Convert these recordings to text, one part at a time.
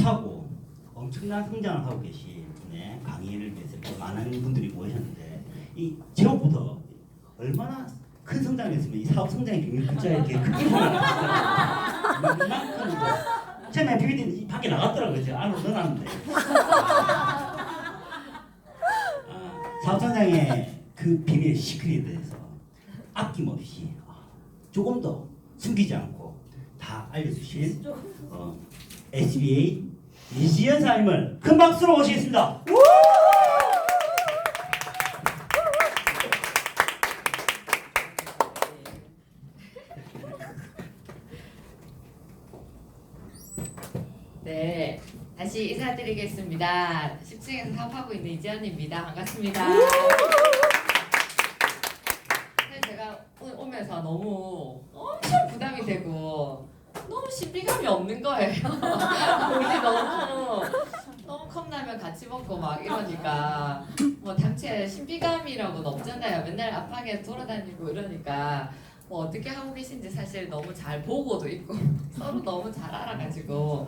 숱하고 엄청난 성장을 하고 계신 강의를 위해서 이렇게 많은 분들이 모이셨는데 이 제목부터 얼마나 큰 성장을 했으면 이 사업 성장의 비밀 글자에 이렇게 크게 나왔어요. 이만큼 처음에 PPT는 밖에 나갔더라고요. 제가 안으로 넣어놨는데 사업 성장의 그 비밀 시크릿에 대해서 아낌없이 조금 더 숨기지 않고 다 알려주실 SBA 이지연 사님을 큰 박수로 모시겠습니다. 네, 다시 인사드리겠습니다. 10층에서 사업하고 있는 이지연입니다. 반갑습니다. 제가 오늘 오면서 너무 엄청 부담이 되고 너무 신비감이 없는 거예요. 우리 너무 컵라면 같이 먹고 막 이러니까 뭐 당최 신비감이라고는 없잖아요. 맨날 앞방에 돌아다니고 이러니까 뭐 어떻게 하고 계신지 사실 너무 잘 보고도 있고 서로 너무 잘 알아가지고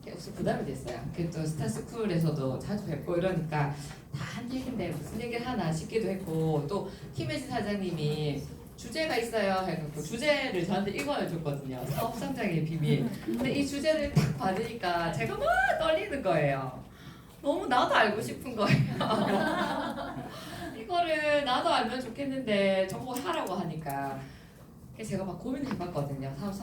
혹시 부담이 됐어요. 또 스타스쿨에서도 자주 뵙고 이러니까 다 한 얘기인데 무슨 얘기를 하나 싶기도 했고 또 김혜진 사장님이 주제가 있어요 해갖고 주제를 저한테 읽어줬거든요. 사업 성장의 비밀. 근데 이 주제를 딱 받으니까 제가 막 떨리는 거예요. 너무 나도 알고 싶은 거예요. 이거를 나도 알면 좋겠는데 정보 하라고 하니까 그래서 제가 막 고민해봤거든요. 사업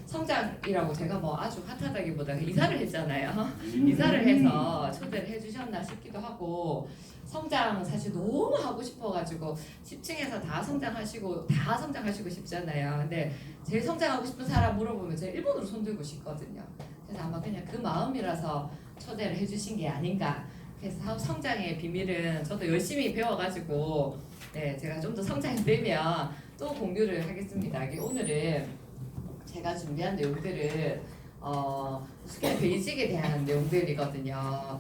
성장이라고 제가 뭐 아주 핫하다기보다 이사를 했잖아요. 이사를 해서 초대를 해주셨나 싶기도 하고 성장 사실 너무 하고 싶어가지고 10층에서 다 성장하시고 싶잖아요. 근데 제일 성장하고 싶은 사람 물어보면 제가 일본으로 손들고 싶거든요. 그래서 아마 그냥 그 마음이라서 초대를 해주신 게 아닌가. 그래서 사업 성장의 비밀은 저도 열심히 배워가지고 제가 좀 더 성장되면 또 공유를 하겠습니다. 오늘은 제가 준비한 내용들은 스킬 베이직에 대한 내용들이거든요.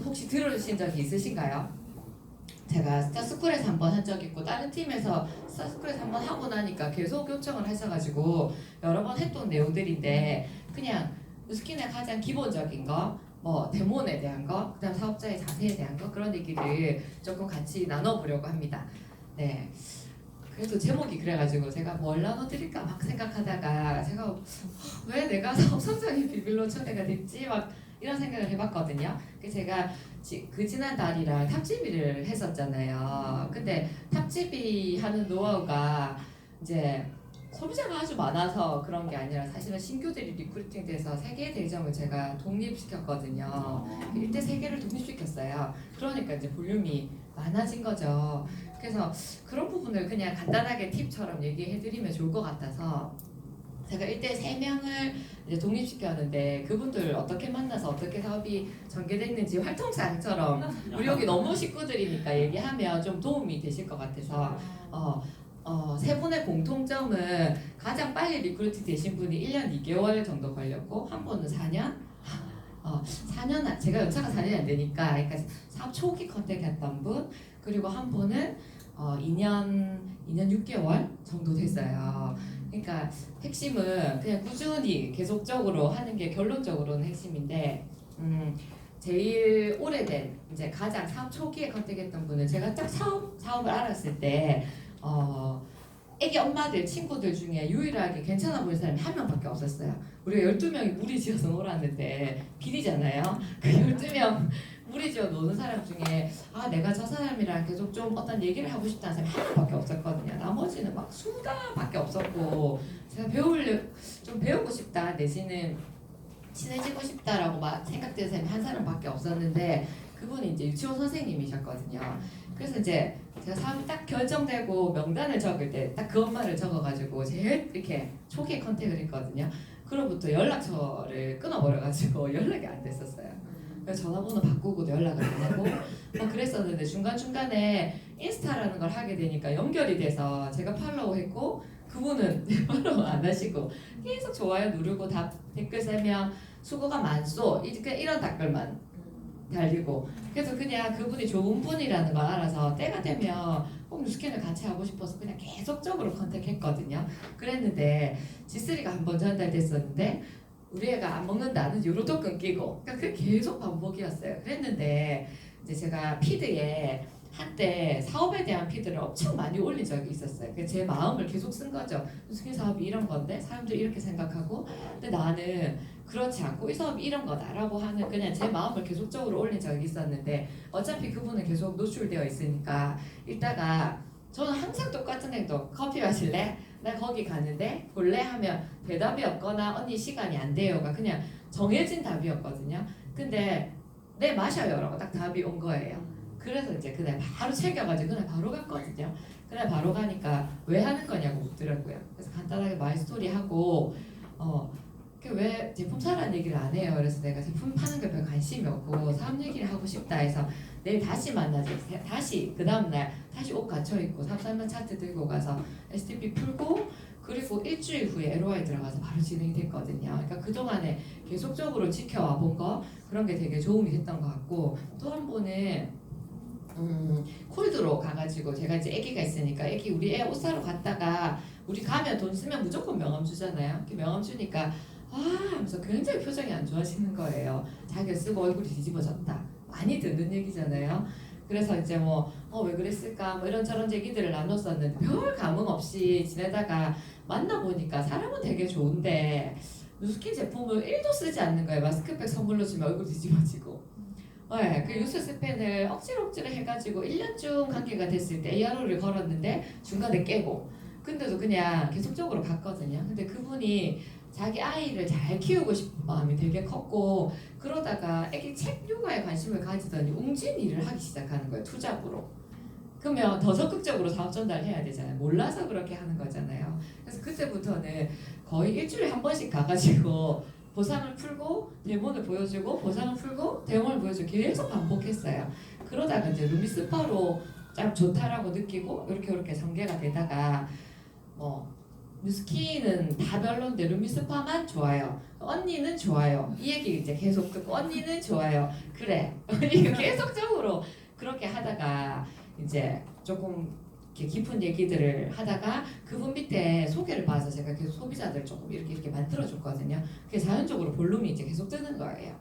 혹시 들어주신 적이 있으신가요? 제가 스타스쿨에서 한번 한 적 있고 다른 팀에서 스타스쿨에서 한번 하고 나니까 계속 요청을 하셔가지고 여러 번 했던 내용들인데 그냥 스킨의 가장 기본적인 거 뭐 데몬에 대한 거, 그다음 사업자의 자세에 대한 거 그런 얘기를 조금 같이 나눠보려고 합니다. 네. 그래도 제목이 그래가지고 제가 뭘 나눠드릴까 막 생각하다가 제가 왜 내가 사업 성장의 비밀로 초대가 됐지 막 이런 생각을 해봤거든요. 그래서 제가 그 지난 달이랑 탑지비를 했었잖아요. 근데 탑지비 하는 노하우가 이제 소비자가 아주 많아서 그런 게 아니라 사실은 신규들이 리크루팅 돼서 3개의 대점을 제가 독립시켰거든요. 1대 3개를 독립시켰어요. 그러니까 이제 볼륨이 많아진 거죠. 그래서 그런 부분을 그냥 간단하게 팁처럼 얘기해드리면 좋을 것 같아서 제가 1대 3명을 이제 독립시켰는데 그분들 어떻게 만나서 어떻게 사업이 전개됐는지 활동사항처럼 우리 여기 너무 식구들이니까 얘기하면 좀 도움이 되실 것 같아서 3분의 공통점은 가장 빨리 리크루팅 되신 분이 1년 2개월 정도 걸렸고 한 분은 4년? 4년, 제가 연차가 4년이 안 되니까 그러니까 사업 초기 컨택했던 분 그리고 한 분은 2년 6개월 정도 됐어요. 그러니까 핵심은 그냥 꾸준히 계속적으로 하는 게 결론적으로는 핵심인데 제일 오래된 이제 가장 사업 초기에 컨택했던 분은 제가 딱 사업을 알았을 때 애기 엄마들 친구들 중에 유일하게 괜찮아 보이는 사람이 한 명밖에 없었어요. 우리가 12명이 무리지어서 놀았는데 비리잖아요. 그 12명 무리지어 노는 사람 중에 내가 저 사람이랑 계속 좀 어떤 얘기를 하고 싶다는 사람이 한 명밖에 없었거든요. 나머지는 막 수다밖에 없었고 제가 좀 배우고 싶다 내지는 친해지고 싶다라고 막 생각되는 사람이 한 사람밖에 없었는데 그분이 이제 유치원 선생님이셨거든요. 그래서 이제 제가 사업이 딱 결정되고 명단을 적을 때 딱 그 엄마를 적어가지고 제일 이렇게 초기에 컨택을 했거든요. 그로부터 연락처를 끊어버려가지고 연락이 안 됐었어요. 그래서 전화번호 바꾸고도 연락을 안 하고 그랬었는데 중간중간에 인스타라는 걸 하게 되니까 연결이 돼서 제가 팔로우 했고 그분은 팔로우 안 하시고 계속 좋아요 누르고 댓글 세명 수고가 많소 이런 댓글만 달리고 그래서 그냥 그분이 좋은 분이라는 걸 알아서 때가 되면 꼭 뉴스캔을 같이 하고 싶어서 그냥 계속적으로 컨택했거든요. 그랬는데 G3가 한 번 전달됐었는데 우리 애가 안 먹는다는 이유로도 끊기고 그러니까 그게 계속 반복이었어요. 그랬는데 이제 제가 피드에 한때 사업에 대한 피드를 엄청 많이 올린 적이 있었어요. 그래서 제 마음을 계속 쓴 거죠. 스킨 사업이 이런 건데 사람들이 이렇게 생각하고 근데 나는 그렇지 않고 이 사업이 이런 거다라고 하는 그냥 제 마음을 계속적으로 올린 적이 있었는데 어차피 그분은 계속 노출되어 있으니까 이따가 저는 항상 똑같은 행동 커피 마실래? 나 거기 가는데 볼래? 하면 대답이 없거나 언니 시간이 안 돼요가 그냥 정해진 답이었거든요. 근데 네 마셔요 라고 딱 답이 온 거예요. 그래서 이제 그날 바로 챙겨가지고 그날 바로 갔거든요. 그날 바로 가니까 왜 하는 거냐고 묻더라고요. 그래서 간단하게 마이스토리 하고 왜 제품 사라는 얘기를 안 해요. 그래서 내가 제품 파는 게 별 관심이 없고 사업 얘기를 하고 싶다 해서 내일 다시 만나자. 다시 그 다음날 다시 옷 갖춰 입고 사업 설명 차트 들고 가서 STP 풀고 그리고 일주일 후에 LOI 들어가서 바로 진행이 됐거든요. 그러니까 그동안에 계속적으로 지켜와 본 거 그런 게 되게 도움이 됐던 것 같고 또 한 번은 콜드로 가가지고 제가 이제 아기가 있으니까 우리 애 옷 사러 갔다가 우리 가면 돈 쓰면 무조건 명함 주잖아요. 이렇게 명함 주니까 하면서 굉장히 표정이 안 좋아지는 거예요. 자기가 쓰고 얼굴이 뒤집어졌다. 많이 듣는 얘기잖아요. 그래서 이제 왜 그랬을까 뭐 이런저런 얘기들을 나눴었는데 별 감흥 없이 지내다가 만나보니까 사람은 되게 좋은데 누스킨 제품을 1도 쓰지 않는 거예요. 마스크팩 선물로 주면 얼굴 뒤집어지고 네, 그 유스 스팬을 억지로 해가지고 1년쯤 관계가 됐을 때 ARO를 걸었는데 중간에 깨고 근데도 그냥 계속적으로 갔거든요. 근데 그분이 자기 아이를 잘 키우고 싶은 마음이 되게 컸고 그러다가 애기 책 육아에 관심을 가지더니 웅진 일을 하기 시작하는 거예요. 투잡으로. 그러면 더 적극적으로 사업 전달해야 되잖아요. 몰라서 그렇게 하는 거잖아요. 그래서 그때부터는 거의 일주일에 한 번씩 가가지고 보상을 풀고 데모를 보여주고 보상을 풀고 데모를 보여주고 계속 반복했어요. 그러다가 이제 루미스파로 참 좋다라고 느끼고 이렇게 전개가 되다가 뉴스키는 다 별론데 루미스파만 좋아요. 언니는 좋아요. 이 얘기 이제 계속 듣고 언니는 좋아요. 그래. 언니가 계속적으로 그렇게 하다가 이제 조금 이렇게 깊은 얘기들을 하다가 그분 밑에 소개를 봐서 제가 계속 소비자들 조금 이렇게 만들어줬거든요. 그게 자연적으로 볼륨이 이제 계속 뜨는 거예요.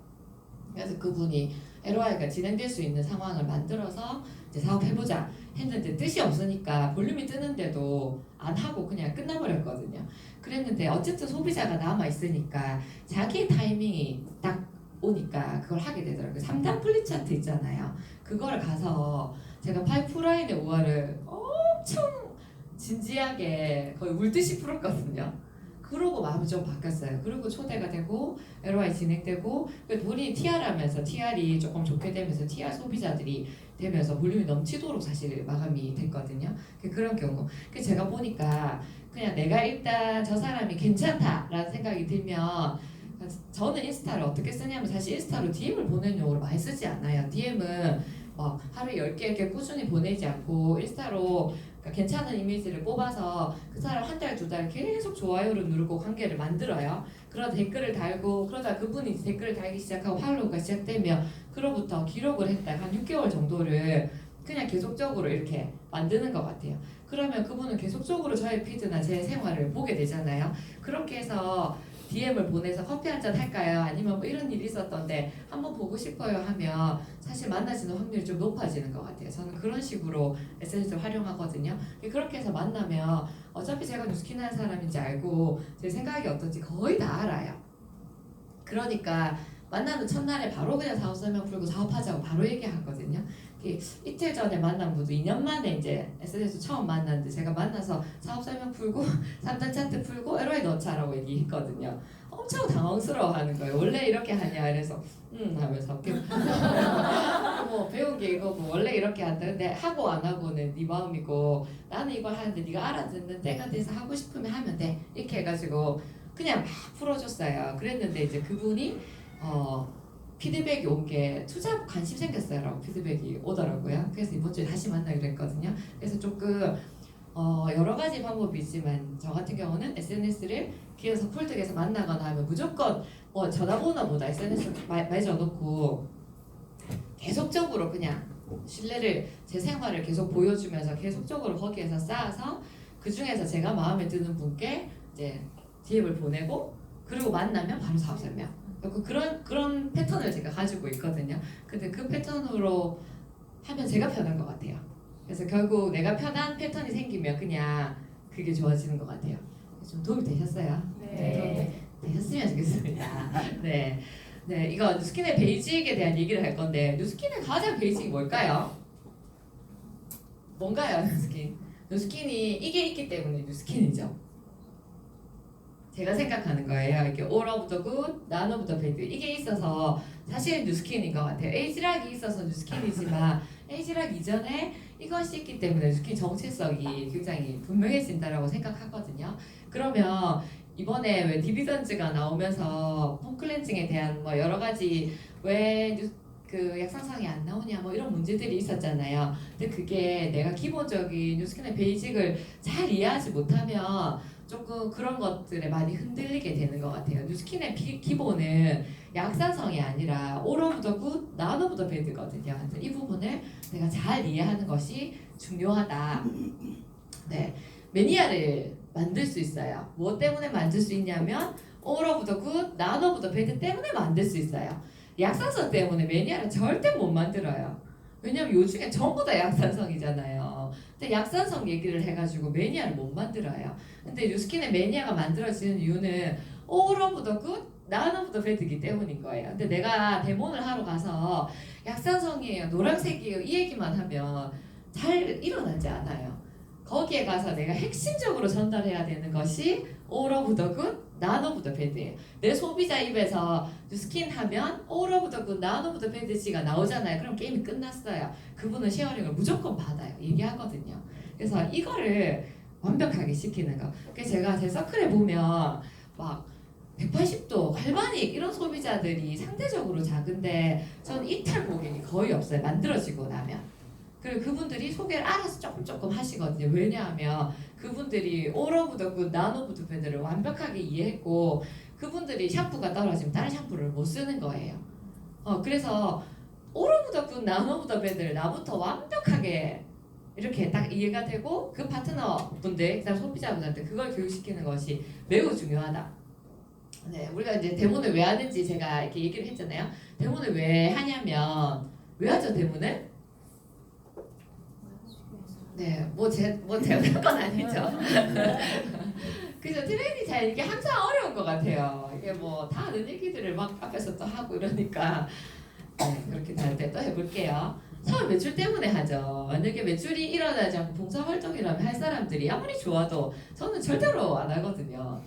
그래서 그분이 LOI가 진행될 수 있는 상황을 만들어서 이제 사업해보자 했는데 뜻이 없으니까 볼륨이 뜨는데도 안 하고 그냥 끝나버렸거든요. 그랬는데 어쨌든 소비자가 남아있으니까 자기의 타이밍이 딱 오니까 그걸 하게 되더라고요. 3단 플리 차트 있잖아요. 그걸 가서 제가 파이프라인의 우화를 엄청 진지하게 거의 울듯이 풀었거든요. 그러고 마음이 좀 바뀌었어요. 그리고 초대가 되고 LOI 진행되고 본인이 TR하면서 TR이 조금 좋게 되면서 TR 소비자들이 되면서 볼륨이 넘치도록 사실 마감이 됐거든요. 그런 경우. 제가 보니까 그냥 내가 일단 저 사람이 괜찮다라는 생각이 들면 저는 인스타를 어떻게 쓰냐면 사실 인스타로 DM을 보내는 용으로 많이 쓰지 않아요. DM은 하루에 10개 이렇게 꾸준히 보내지 않고 인스타로 그러니까 괜찮은 이미지를 뽑아서 그 사람 한 달, 두 달 계속 좋아요를 누르고 관계를 만들어요. 그러다 댓글을 달고 그러다 그분이 댓글을 달기 시작하고 팔로우가 시작되면 그로부터 기록을 했다 한 6개월 정도를 그냥 계속적으로 이렇게 만드는 것 같아요. 그러면 그분은 계속적으로 저의 피드나 제 생활을 보게 되잖아요. 그렇게 해서 DM을 보내서 커피 한잔 할까요? 아니면 뭐 이런 일이 있었던데 한번 보고 싶어요 하면 사실 만나지는 확률이 좀 높아지는 것 같아요. 저는 그런 식으로 SNS를 활용하거든요. 그렇게 해서 만나면 어차피 제가 뉴스킨 하는 사람인지 알고 제 생각이 어떤지 거의 다 알아요. 그러니까 만나는 첫날에 바로 그냥 사업 설명 풀고 사업하자고 바로 얘기하거든요. 이틀 전에 만난 분도 2년 만에 이제 SNS 처음 만났는데 제가 만나서 사업 설명 풀고 3단 차트 풀고 LOI 넣자라고 얘기했거든요. 엄청 당황스러워하는 거예요. 원래 이렇게 하냐 그래서 하면서 뭐 배운 게 이거고 원래 이렇게 한다. 근데 하고 안 하고는 네 마음이고 나는 이걸 하는데 네가 알아듣는 때가 돼서 하고 싶으면 하면 돼. 이렇게 해가지고 그냥 막 풀어줬어요. 그랬는데 이제 그분이 피드백이 온 게 투자 관심 생겼어요 라고 피드백이 오더라고요. 그래서 이번 주에 다시 만나기로 했거든요. 그래서 조금 여러 가지 방법이 있지만 저 같은 경우는 SNS를 기어서 콜드에서 만나거나 하면 무조건 전화번호보다 SNS 맺어놓고 계속적으로 그냥 신뢰를 제 생활을 계속 보여주면서 계속적으로 거기에서 쌓아서 그 중에서 제가 마음에 드는 분께 이제 DM을 보내고 그리고 만나면 바로 사업 설명. 그런 패턴을 제가 가지고 있거든요. 근데 그 패턴으로 하면 제가 편한 것 같아요. 그래서 결국 내가 편한 패턴이 생기면 그냥 그게 좋아지는 것 같아요. 좀 도움이 되셨어요? 네. 도움이 되셨으면 좋겠습니다. 네. 네, 이거 뉴스킨의 베이직에 대한 얘기를 할 건데 뉴스킨의 가장 베이직이 뭘까요? 뭔가요, 뉴스킨? 뉴스킨이 이게 있기 때문에 뉴스킨이죠. 제가 생각하는 거예요. 이렇게 all of the good, none of the bad 이게 있어서 사실 뉴스킨인 것 같아요. 에이지락이 있어서 뉴스킨이지만 에이지락 이전에 이것이 있기 때문에 뉴스킨 정체성이 굉장히 분명해진다라고 생각하거든요. 그러면 이번에 왜 디비던즈가 나오면서 폼 클렌징에 대한 뭐 여러 가지 그 약산성이 안 나오냐 뭐 이런 문제들이 있었잖아요. 근데 그게 내가 기본적인 뉴스킨의 베이직을 잘 이해하지 못하면 조금 그런 것들에 많이 흔들리게 되는 것 같아요. 뉴스킨의 기본은 약산성이 아니라 all of the good, none of the bad거든요. 그래서 이 부분을 내가 잘 이해하는 것이 중요하다. 네, 매니아를 만들 수 있어요. 무엇 때문에 만들 수 있냐면 all of the good, none of the bad 때문에 만들 수 있어요. 약산성 때문에 매니아를 절대 못 만들어요. 왜냐면 요즘에 전부 다 약산성이잖아요. 근데 약산성 얘기를 해가지고 매니아를 못 만들어요. 근데 뉴스킨의 매니아가 만들어지는 이유는 all of the good, none of the bad이기 때문인 거예요. 근데 내가 데몬을 하러 가서 약산성이에요, 노란색이에요 이 얘기만 하면 잘 일어나지 않아요. 거기에 가서 내가 핵심적으로 전달해야 되는 것이 all of the good, none of the bad예요. 내 소비자 입에서 뉴스킨 하면 all of the good, none of the bad가 나오잖아요. 그럼 게임이 끝났어요. 그분은 쉐어링을 무조건 받아요. 얘기하거든요. 그래서 이거를 완벽하게 시키는 거. 그래서 제가 제 서클에 보면 막 180도 갈바닉 이런 소비자들이 상대적으로 작은데 전 이탈 고객이 거의 없어요. 만들어지고 나면. 그리고 그분들이 소개를 알아서 조금 하시거든요. 왜냐하면 그분들이 all of the good, none of the bad를 완벽하게 이해했고 그분들이 샴푸가 떨어지면 다른 샴푸를 못 쓰는 거예요. 그래서 all of the good, none of the bad를 나부터 완벽하게 이렇게 딱 이해가 되고 그 파트너분들, 그다음 소비자분한테 그걸 교육시키는 것이 매우 중요하다. 네, 우리가 이제 데모는 왜 하는지 제가 이렇게 얘기를 했잖아요. 데모는 왜 하냐면 왜 하죠 데모는? 네, 제가 할 건 아니죠. 그래서 트레이닝 잘 이게 항상 어려운 것 같아요. 이게 뭐 다 아는 얘기들을 막 앞에서 또 하고 이러니까 네, 그렇게 할 때 또 해볼게요. 처음 매출 때문에 하죠. 만약에 매출이 일어나지 않고 봉사활동이라면 할 사람들이 아무리 좋아도 저는 절대로 안 하거든요.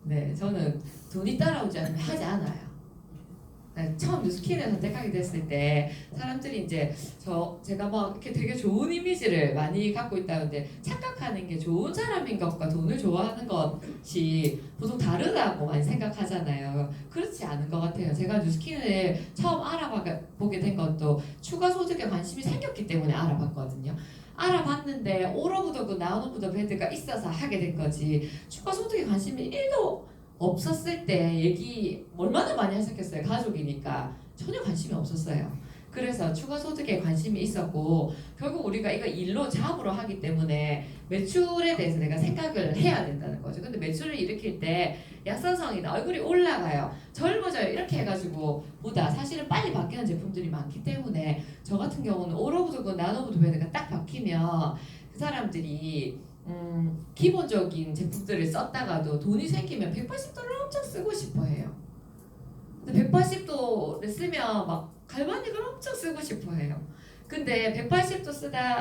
네, 저는 돈이 따라오지 않으면 하지 않아요. 네, 처음 뉴스킨을 선택하게 됐을 때 사람들이 이제 제가 막 이렇게 되게 좋은 이미지를 많이 갖고 있다는데 착각하는 게 좋은 사람인 것과 돈을 좋아하는 것이 보통 다르다고 많이 생각하잖아요. 그렇지 않은 것 같아요. 제가 뉴스킨을 처음 알아보게 된 것도 추가 소득에 관심이 생겼기 때문에 알아봤거든요. 알아봤는데 all of the good, none of the bad가 있어서 하게 된 거지 추가 소득에 관심이 1도 없었을 때 얘기 얼마나 많이 하셨겠어요. 가족이니까 전혀 관심이 없었어요. 그래서 추가 소득에 관심이 있었고 결국 우리가 이거 일로 잡으러 하기 때문에 매출에 대해서 내가 생각을 해야 된다는 거죠. 근데 매출을 일으킬 때 약산성이나 얼굴이 올라가요. 젊어져요. 이렇게 해가지고 보다 사실은 빨리 바뀌는 제품들이 많기 때문에 저 같은 경우는 all of the good, none of the bad가 딱 바뀌면 그 사람들이 기본적인 제품들을 썼다가도 돈이 생기면 180도를 엄청 쓰고 싶어 해요. 근데 180도를 쓰면 막 갈바닉을 엄청 쓰고 싶어 해요. 근데 180도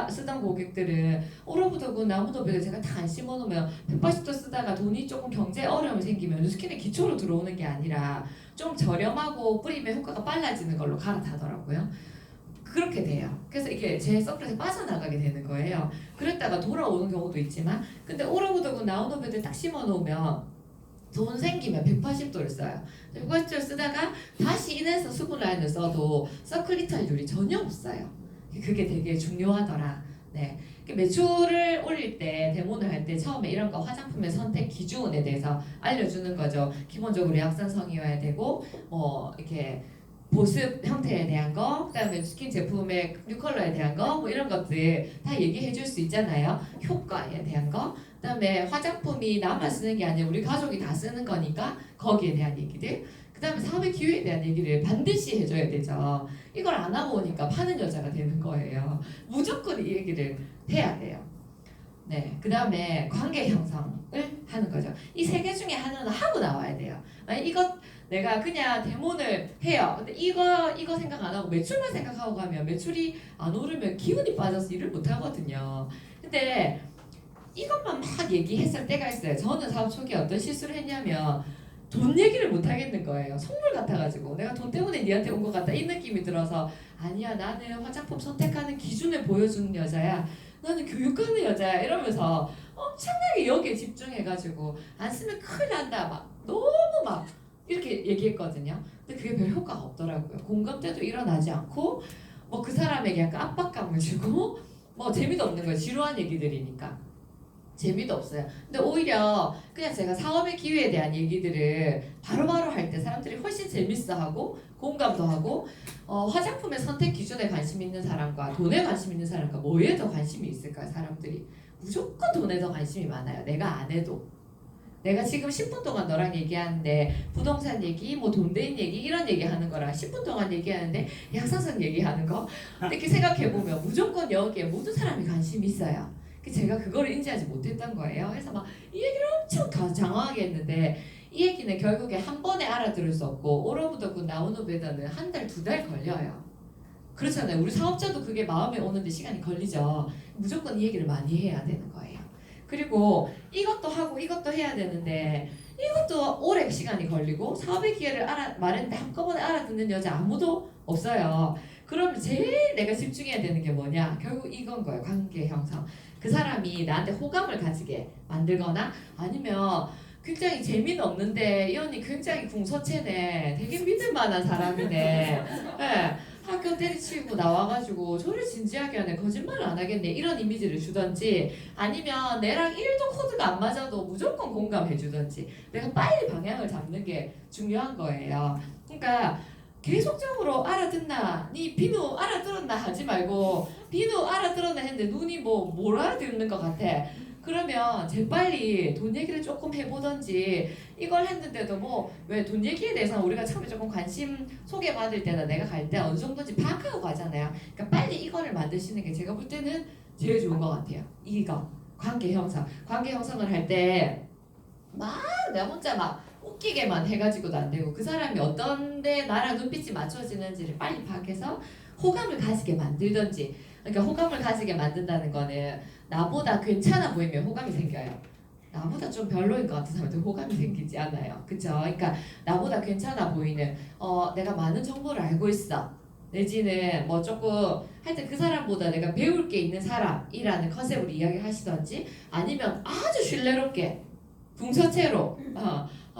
쓰던 고객들은 오로부더고 나무도배를 제가 다 안 심어놓으면 180도 쓰다가 돈이 조금 경제 어려움이 생기면 뉴스킨의 기초로 들어오는 게 아니라 좀 저렴하고 뿌리면 효과가 빨라지는 걸로 갈아타더라고요. 그렇게 돼요. 그래서 이게 제 서클에서 빠져나가게 되는 거예요. 그랬다가 돌아오는 경우도 있지만 근데 오로부더고 나무도배를 딱 심어놓으면 돈 생기면 180도를 써요. 180도를 쓰다가 다시 인해서 수분 라인을 써도 서클 이탈률이 전혀 없어요. 그게 되게 중요하더라. 네. 매출을 올릴 때 데모를 할 때 처음에 이런 거 화장품의 선택 기준에 대해서 알려주는 거죠. 기본적으로 약산성이어야 되고 뭐 이렇게 보습 형태에 대한 거, 그다음에 스킨 제품의 뉴 컬러에 대한 거, 뭐 이런 것들 다 얘기해 줄 수 있잖아요. 효과에 대한 거, 그다음에 화장품이 나만 쓰는 게 아니라 우리 가족이 다 쓰는 거니까 거기에 대한 얘기들, 그다음에 사업의 기회에 대한 얘기를 반드시 해줘야 되죠. 이걸 안 하고 오니까 파는 여자가 되는 거예요. 무조건 이 얘기를 해야 돼요. 네, 그다음에 관계 형성을 하는 거죠. 이 세 개 중에 하나는 하고 나와야 돼요. 아니, 이거 내가 그냥 데모를 해요. 근데 이거 생각 안 하고 매출만 생각하고 가면 매출이 안 오르면 기운이 빠져서 일을 못 하거든요. 근데 이것만 막 얘기했을 때가 있어요. 저는 사업 초기에 어떤 실수를 했냐면 돈 얘기를 못 하겠는 거예요. 속물 같아가지고 내가 돈 때문에 니한테 온 것 같다 이 느낌이 들어서 아니야 나는 화장품 선택하는 기준을 보여주는 여자야. 나는 교육하는 여자야 이러면서 엄청나게 여기에 집중해가지고 안 쓰면 큰일 난다 막 너무 막 이렇게 얘기했거든요. 근데 그게 별 효과가 없더라고요. 공감대도 일어나지 않고 뭐 그 사람에게 약간 압박감을 주고 뭐 재미도 없는 거예요. 지루한 얘기들이니까 재미도 없어요. 근데 오히려 그냥 제가 사업의 기회에 대한 얘기들을 바로바로 할 때 사람들이 훨씬 재밌어하고 공감도 하고 화장품의 선택 기준에 관심 있는 사람과 돈에 관심 있는 사람과 뭐에 더 관심이 있을까요? 사람들이 무조건 돈에 더 관심이 많아요. 내가 안 해도. 내가 지금 10분 동안 너랑 얘기하는데 부동산 얘기, 뭐 돈 대인 얘기 이런 얘기 하는 거랑 10분 동안 얘기하는데 약사선 얘기하는 거 이렇게 생각해보면 무조건 여기에 모든 사람이 관심이 있어요. 제가 그걸 인지하지 못했던 거예요. 그래서 막 이 얘기를 엄청 장황하게 했는데 이 얘기는 결국에 한 번에 알아들을 수 없고 오로부터 그 나오는 베더는 한 달, 두 달 걸려요. 그렇잖아요. 우리 사업자도 그게 마음에 오는데 시간이 걸리죠. 무조건 이 얘기를 많이 해야 되는 거예요. 그리고 이것도 하고 이것도 해야 되는데 이것도 오래 시간이 걸리고 사업의 기회를 말했는데 한꺼번에 알아듣는 여자 아무도 없어요. 그럼 제일 내가 집중해야 되는 게 뭐냐? 결국 이건 거예요. 관계 형성. 그 사람이 나한테 호감을 가지게 만들거나 아니면 굉장히 재미는 없는데 이 언니 굉장히 궁서체네. 되게 믿을 만한 사람이네. 네. 학교 때리치고 나와가지고 저를 진지하게 하네. 거짓말을 안 하겠네. 이런 이미지를 주던지 아니면 내랑 1도 코드가 안 맞아도 무조건 공감해 주던지 내가 빨리 방향을 잡는 게 중요한 거예요. 그러니까 계속적으로 알아듣나 니 비누 알아들었나 하지 말고 비누 알아들었나 했는데 눈이 뭘 알아듣는 것 같아. 그러면 재빨리 돈 얘기를 조금 해보던지 이걸 했는데도 뭐 왜 돈 얘기에 대해서 우리가 처음에 조금 관심 소개받을 때나 내가 갈 때 어느 정도인지 파악하고 가잖아요. 그러니까 빨리 이거를 만드시는 게 제가 볼 때는 제일 좋은 것 같아요. 이거 관계 형성. 관계 형성을 할 때 막 내가 혼자 막 웃기게만 해가지고도 안 되고 그 사람이 어떤데 나랑 눈빛이 맞춰지는지를 빨리 파악해서 호감을 가지게 만들던지. 그러니까 호감을 가지게 만든다는 거는 나보다 괜찮아 보이면 호감이 생겨요. 나보다 좀 별로인 것 같은 사람한테 호감이 생기지 않아요. 그쵸? 그러니까 나보다 괜찮아 보이는 내가 많은 정보를 알고 있어. 내지는 뭐 조금 하여튼 그 사람보다 내가 배울 게 있는 사람이라는 컨셉으로 이야기를 하시던지 아니면 아주 신뢰롭게 궁서체로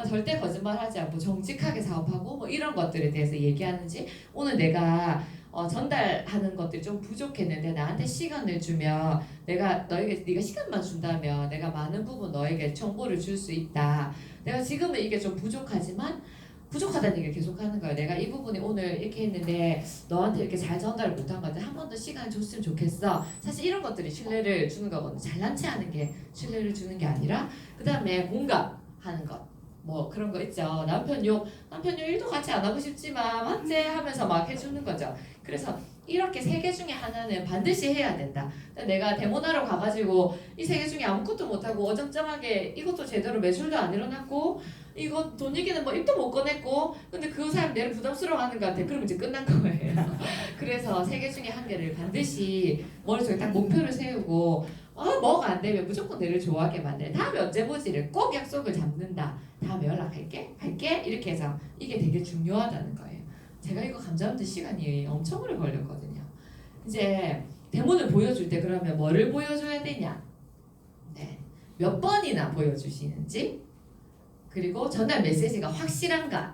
절대 거짓말하지 않고 정직하게 사업하고 뭐 이런 것들에 대해서 얘기하는지 오늘 내가 전달하는 것들이 좀 부족했는데 나한테 시간을 주면 내가 네가 시간만 준다면 내가 많은 부분 너에게 정보를 줄 수 있다. 내가 지금은 이게 좀 부족하지만 부족하다는 얘기를 계속 하는 거예요. 내가 이 부분이 오늘 이렇게 했는데 너한테 이렇게 잘 전달을 못한 것 같아. 한 번 더 시간 줬으면 좋겠어. 사실 이런 것들이 신뢰를 주는 거거든요. 잘난 체 하는 게 신뢰를 주는 게 아니라 그 다음에 공감하는 것. 뭐 그런 거 있죠. 남편 욕 일도 같이 안 하고 싶지만 맞지 하면서 막 해주는 거죠. 그래서 이렇게 세 개 중에 하나는 반드시 해야 된다. 내가 데모나러 가가지고 이 세 개 중에 아무것도 못하고 어정쩡하게 이것도 제대로 매출도 안 일어났고 이거 돈 얘기는 뭐 입도 못 꺼냈고 근데 그 사람 내를 부담스러워하는 것 같아. 그러면 이제 끝난 거예요. 그래서 세 개 중에 한 개를 반드시 머릿속에 딱 목표를 세우고 뭐가 안 되면 무조건 내를 좋아하게 만들. 다음에 언제 보지를 꼭 약속을 잡는다. 다음에 연락할게. 갈게. 이렇게 해서 이게 되게 중요하다는 거예요. 제가 이거 감자는데 시간이 엄청 오래 걸렸거든요. 이제 데모를 보여줄 때 그러면 뭐를 보여줘야 되냐? 네. 몇 번이나 보여주시는지 그리고 전달 메시지가 확실한가?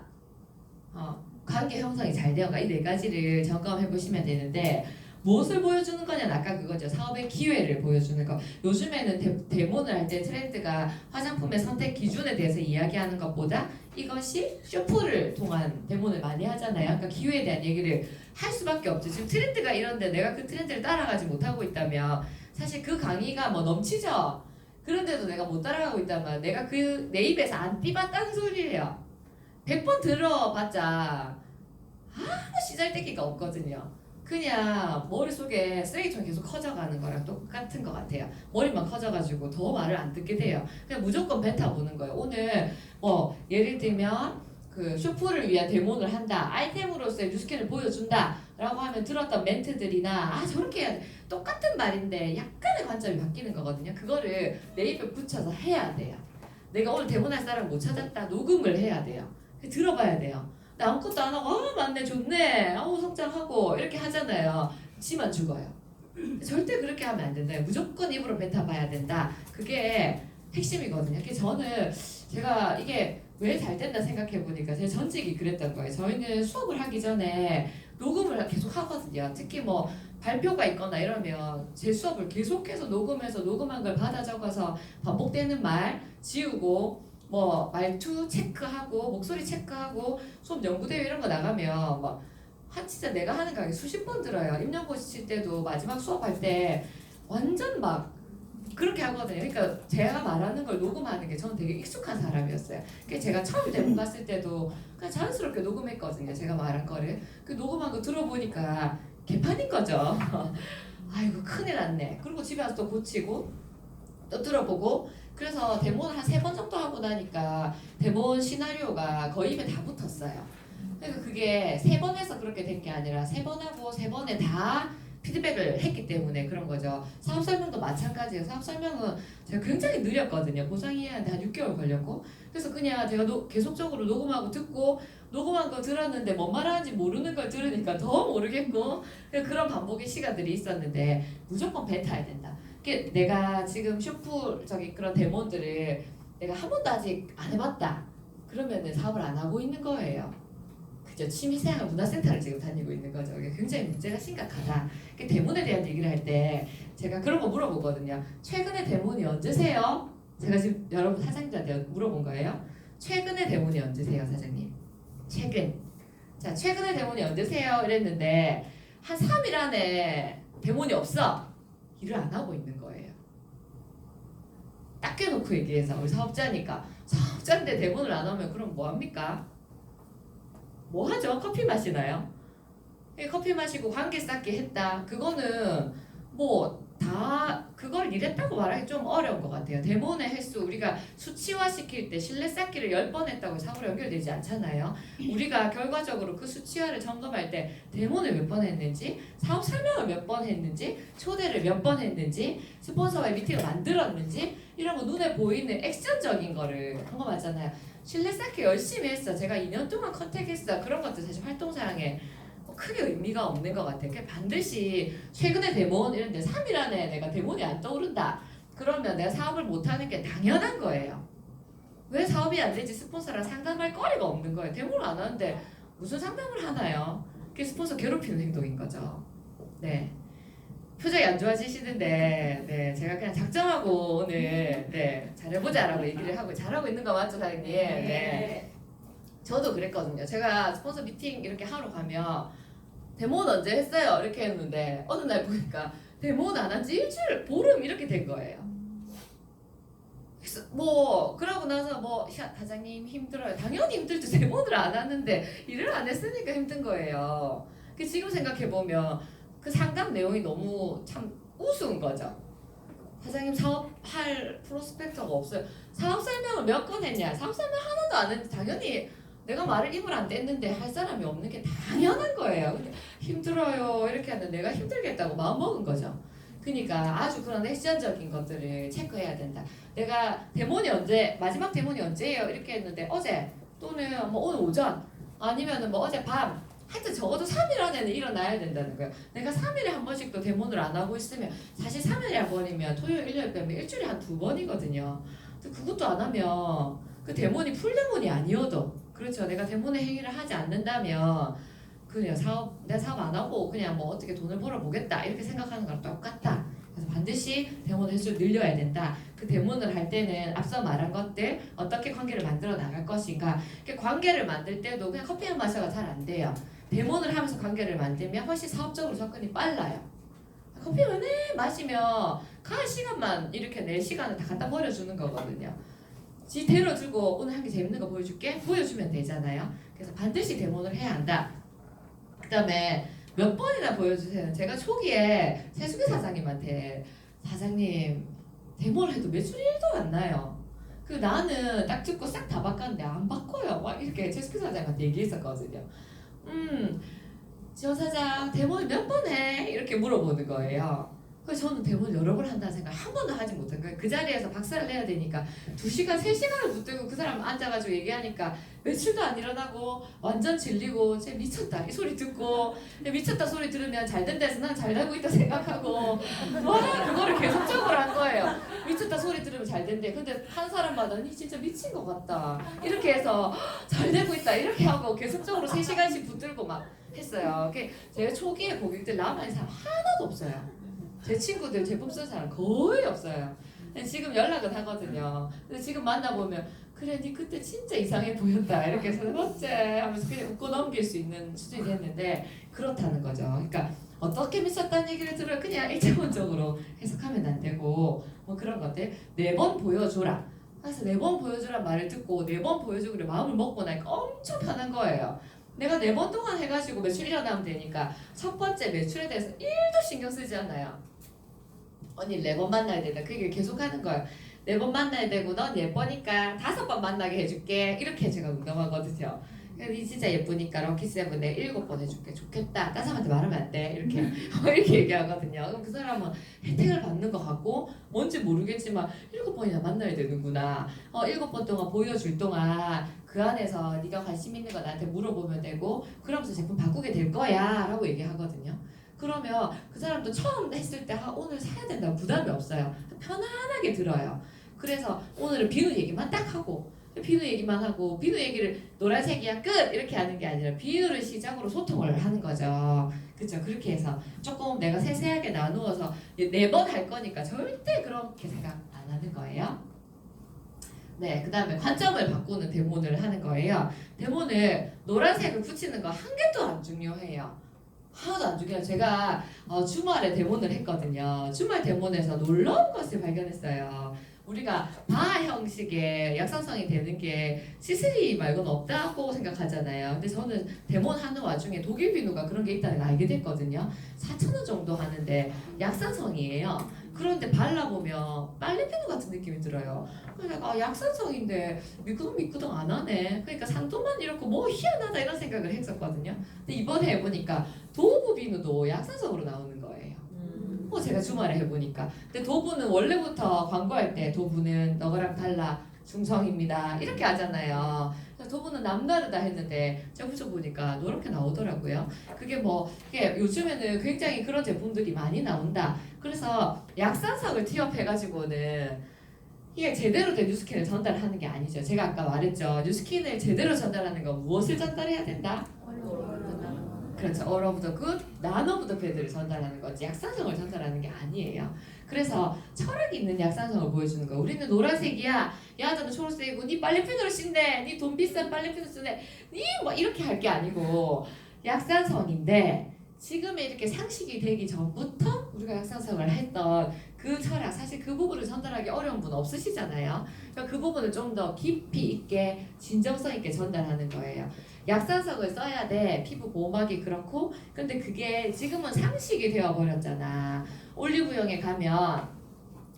관계 형성이 잘 되어가 이 네 가지를 점검해 보시면 되는데 무엇을 보여주는 거냐는 아까 그거죠. 사업의 기회를 보여주는 거. 요즘에는 데모를 할 때 트렌드가 화장품의 선택 기준에 대해서 이야기하는 것보다 이것이 슈퍼를 통한 데모를 많이 하잖아요. 그러니까 기회에 대한 얘기를 할 수밖에 없죠. 지금 트렌드가 이런데 내가 그 트렌드를 따라가지 못하고 있다면 사실 그 강의가 뭐 넘치죠. 그런데도 내가 못 따라가고 있다면 내가 그 내 입에서 안 띠봤다는 소리예요. 100번 들어봤자 아무 씨잘데기가 없거든요. 그냥 머릿속에 쓰레기통이 계속 커져가는 거랑 똑같은 것 같아요. 머리만 커져가지고 더 말을 안 듣게 돼요. 그냥 무조건 뱉어보는 거예요. 오늘 뭐 예를 들면 그 쇼프를 위한 데모를 한다. 아이템으로서의 뉴스캔을 보여준다. 라고 하면 들었던 멘트들이나 아 저렇게 해야 돼. 똑같은 말인데 약간의 관점이 바뀌는 거거든요. 그거를 내 입에 붙여서 해야 돼요. 내가 오늘 데모할 사람 못 찾았다. 녹음을 해야 돼요. 들어봐야 돼요. 나 아무것도 안 하고 맞네 좋네 성장하고 이렇게 하잖아요. 지만 죽어요. 절대 그렇게 하면 안 된다. 무조건 입으로 뱉어봐야 된다. 그게 핵심이거든요. 그래서 저는 제가 이게 왜 잘 된다 생각해 보니까 제 전직이 그랬던 거예요. 저희는 수업을 하기 전에 녹음을 계속 하거든요. 특히 뭐 발표가 있거나 이러면 제 수업을 계속해서 녹음해서 녹음한 걸 받아 적어서 반복되는 말 지우고 뭐 말투 체크하고 목소리 체크하고 수업 연구대회 이런 거 나가면 막 한 진짜 내가 하는 강의 수십 번 들어요. 임용고시 칠 때도 마지막 수업할 때 완전 막 그렇게 하거든요. 그러니까 제가 말하는 걸 녹음하는 게 저는 되게 익숙한 사람이었어요. 그래서 제가 처음 대본 갔을 때도 그냥 자연스럽게 녹음했거든요. 제가 말한 거를. 그 녹음한 거 들어보니까 개판인 거죠. 아이고 큰일 났네. 그리고 집에 와서 또 고치고 또 들어보고 그래서 대본을 한 3번 정도 하고 나니까 대본 시나리오가 거의 입에 다 붙었어요. 그러니까 그게 3번 해서 그렇게 된 게 아니라 3번 하고 3번에 다 피드백을 했기 때문에 그런 거죠. 사업 설명도 마찬가지예요. 사업 설명은 제가 굉장히 느렸거든요. 보상이해야하는데 한 6개월 걸렸고 그래서 그냥 제가 계속적으로 녹음하고 듣고 녹음한 거 들었는데 뭔 말하는지 모르는 걸 들으니까 더 모르겠고 그런 반복의 시간들이 있었는데 무조건 뱉어야 된다. 내가 지금 슈프 그런 데모들을 내가 한 번도 아직 안 해봤다. 그러면은 사업을 안 하고 있는 거예요. 그죠? 취미생활 문화센터를 지금 다니고 있는 거죠. 이게 굉장히 문제가 심각하다. 데모에 대한 얘기를 할 때 제가 그런 거 물어보거든요. 최근에 데모니 언제세요? 제가 지금 여러분 사장님들한테 물어본 거예요. 최근에 데모니 언제세요, 사장님? 최근. 자, 최근에 데모니 언제세요? 이랬는데 한 3일 안에 데모니 없어. 일을 안 하고 있는 거예요. 딱 깨놓고 얘기해서 우리 사업자니까 사업자인데 대본을 안 하면 그럼 뭐 합니까? 뭐 하죠? 커피 마시나요? 커피 마시고 관계 쌓기 했다. 그거는 뭐 다 그걸 이랬다고 말하기 좀 어려운 것 같아요. 데모의 횟수 우리가 수치화시킬 때 신뢰 쌓기를 10번 했다고 사고로 연결되지 않잖아요. 우리가 결과적으로 그 수치화를 점검할 때 데모를 몇 번 했는지 사업 설명을 몇 번 했는지 초대를 몇 번 했는지 스폰서와의 미팅을 만들었는지 이런 거 눈에 보이는 액션적인 거를 한 거 맞잖아요. 신뢰 쌓기 열심히 했어. 제가 2년 동안 컨택했어. 그런 것도 사실 활동사항에 크게 의미가 없는 것 같아요. 반드시 최근에 데몬 이런데 3일 안에 내가 데몬이 안 떠오른다. 그러면 내가 사업을 못하는 게 당연한 거예요. 왜 사업이 안 되지? 스폰서랑 상담할 거리가 없는 거예요. 데몬을 안 하는데 무슨 상담을 하나요? 그게 스폰서 괴롭히는 행동인 거죠. 네. 표정이 안 좋아지시는데 네, 제가 그냥 작정하고 오늘 네, 잘해보자라고 얘기를 하고 잘하고 있는 거 맞죠, 사장님? 네. 저도 그랬거든요. 제가 스폰서 미팅 이렇게 하러 가면 데모는 언제 했어요? 이렇게 했는데 어느 날 보니까 데모는 안 한 지 일주일, 보름 이렇게 된 거예요. 뭐 그러고 나서 뭐 사장님 힘들어요. 당연히 힘들죠. 데모를 안 하는데 일을 안 했으니까 힘든 거예요. 지금 생각해보면 그 상담 내용이 너무 참 우스운 거죠. 사장님 사업할 프로스펙터가 없어요. 사업 설명을 몇 건 했냐? 사업 설명 하나도 안 했는데 당연히 내가 말을 입을 안 뗐는데 할 사람이 없는 게 당연한 거예요. 근데 힘들어요 이렇게 하는데 내가 힘들겠다고 마음먹은 거죠. 그러니까 아주 그런 액션적인 것들을 체크해야 된다. 내가 마지막 데모니 언제예요? 이렇게 했는데 어제 또는 뭐 오늘 오전 아니면은 뭐 어제 밤 하여튼 적어도 3일 안에는 일어나야 된다는 거예요. 내가 3일에 한 번씩도 데모를 안 하고 있으면 사실 3일에 한 번이면 토요일 일요일 빼면 일주일에 한 2번이거든요. 근데 그것도 안 하면 그 데모니 풀데모니 아니어도 그렇죠. 내가 데모의 행위를 하지 않는다면 그냥 내가 사업 안 하고 그냥 뭐 어떻게 돈을 벌어보겠다 이렇게 생각하는 거랑 똑같다. 그래서 반드시 대모는 횟수를 늘려야 된다. 그 대모를 할 때는 앞서 말한 것들 어떻게 관계를 만들어 나갈 것인가. 관계를 만들 때도 그냥 커피만 마셔가 잘 안 돼요. 대모를 하면서 관계를 만들면 훨씬 사업적으로 접근이 빨라요. 커피만 마시면 그 시간만 이렇게 내 시간을 다 갖다 버려주는 거거든요. 지 데려주고 오늘 한 게 재밌는 거 보여줄게 보여주면 되잖아요. 그래서 반드시 데모를 해야 한다. 그 다음에 몇 번이나 보여주세요. 제가 초기에 세수기 사장님한테 사장님 데모를 해도 매출 1도 안 나요. 그 나는 딱 듣고 싹 다 바꿨는데 안 바꿔요. 막 이렇게 세수기 사장님한테 얘기했었거든요. 지원 사장 데모를 몇 번 해? 이렇게 물어보는 거예요. 그래서 저는 데모를 여러 번 한다는 생각 한 번도 하지 못한 거예요. 그 자리에서 박살을 내야 되니까 2시간, 3시간을 붙들고 그 사람 앉아가지고 얘기하니까 매출도 안 일어나고 완전 질리고 쟤 미쳤다 이 소리 듣고 미쳤다 소리 들으면 잘 된다 해서 난 잘 되고 있다 생각하고 와 그거를 계속적으로 한 거예요. 미쳤다 소리 들으면 잘 된대. 근데 한 사람마다 니 진짜 미친 것 같다 이렇게 해서 잘 되고 있다 이렇게 하고 계속적으로 3시간씩 붙들고 막 했어요. 제가 초기에 고객들 남아있는 사람 하나도 없어요. 제 친구들 제품 쓰는 사람 거의 없어요. 지금 연락은 하거든요. 근데 지금 만나보면 그래 니 그때 진짜 이상해 보였다 이렇게 해서 어째 하면서 그냥 웃고 넘길 수 있는 수준이 됐는데 그렇다는 거죠. 그러니까 어떻게 미쳤다는 얘기를 들어요. 그냥 일차원적으로 해석하면 안 되고 뭐 그런 것들 4번 보여줘라. 그래서 4번 보여주란 말을 듣고 4번 보여주기로 마음을 먹고 나니까 엄청 편한 거예요. 내가 4번 동안 해가지고 매출 일어나면 되니까 첫 번째 매출에 대해서 1도 신경 쓰지 않아요. 언니 4번 만나야 된다. 그 얘기를 계속 하는 거예요. 4번 만나야 되고 넌 예뻐니까 5번 만나게 해줄게. 이렇게 제가 응답하거든요. 니 진짜 예쁘니까 럭키세븐 내 7번 해줄게. 좋겠다. 딴 사람한테 말하면 안 돼. 이렇게 이렇게 얘기하거든요. 그럼 그 사람은 혜택을 받는 것 같고 뭔지 모르겠지만 7번이나 만나야 되는구나. 7번 동안 보여줄 동안 그 안에서 네가 관심 있는 거 나한테 물어보면 되고 그러면서 제품 바꾸게 될 거야 라고 얘기하거든요. 그러면 그 사람도 처음 했을 때 오늘 사야 된다고 부담이 없어요. 편안하게 들어요. 그래서 오늘은 비누 얘기만 딱 하고 비누 얘기만 하고 비누 얘기를 노란색이야 끝 이렇게 하는 게 아니라 비누를 시작으로 소통을 하는 거죠. 그렇죠? 그렇게 해서 조금 내가 세세하게 나누어서 4번 할 거니까 절대 그렇게 생각 안 하는 거예요. 네, 그 다음에 관점을 바꾸는 데모를 하는 거예요. 데모는 노란색을 붙이는 거 한 개도 안 중요해요. 하나도 안 중요해요. 제가 주말에 데모를 했거든요. 주말 데모에서 놀라운 것을 발견했어요. 우리가 바 형식의 약산성이 되는 게 C3 말고는 없다고 생각하잖아요. 근데 저는 데모를 하는 와중에 독일 비누가 그런 게 있다는 걸 알게 됐거든요. 4,000원 정도 하는데 약산성이에요. 그런데 발라보면 빨래비누 같은 느낌이 들어요. 그래서 내가 약산성인데 미끄덩미끄덩 안 하네. 그러니까 상도만 이렇고 뭐 희한하다 이런 생각을 했었거든요. 근데 이번에 해보니까 도브 비누도 약산성으로 나오는 거예요. 제가 주말에 해보니까. 근데 도브는 원래부터 광고할 때 도브는 너거랑 달라 중성입니다 이렇게 하잖아요. 그래서 도브는 남다르다 했는데 제가 붙여보니까 노랗게 나오더라고요. 그게 요즘에는 굉장히 그런 제품들이 많이 나온다. 그래서 약산성을 티업해가지고는 이게 제대로 된 뉴스킨을 전달하는 게 아니죠. 제가 아까 말했죠. 뉴스킨을 제대로 전달하는 건 무엇을 전달해야 된다? 그렇죠. all of the good, none of the bad를 전달하는 거지 약산성을 전달하는 게 아니에요. 그래서 철학이 있는 약산성을 보여주는 거야. 우리는 노란색이야. 야 너는 초록색이고 니 빨래피누를 쓴대. 니 돈 비싼 빨래피누 쓰네. 니 뭐 이렇게 할 게 아니고 약산성인데 지금의 이렇게 상식이 되기 전부터 우리가 약산성을 했던 그 철학 사실 그 부분을 전달하기 어려운 분 없으시잖아요. 그러니까 그 부분을 좀 더 깊이 있게 진정성 있게 전달하는 거예요. 약산성을 써야 돼. 피부 보호막이 그렇고 근데 그게 지금은 상식이 되어버렸잖아. 올리브영에 가면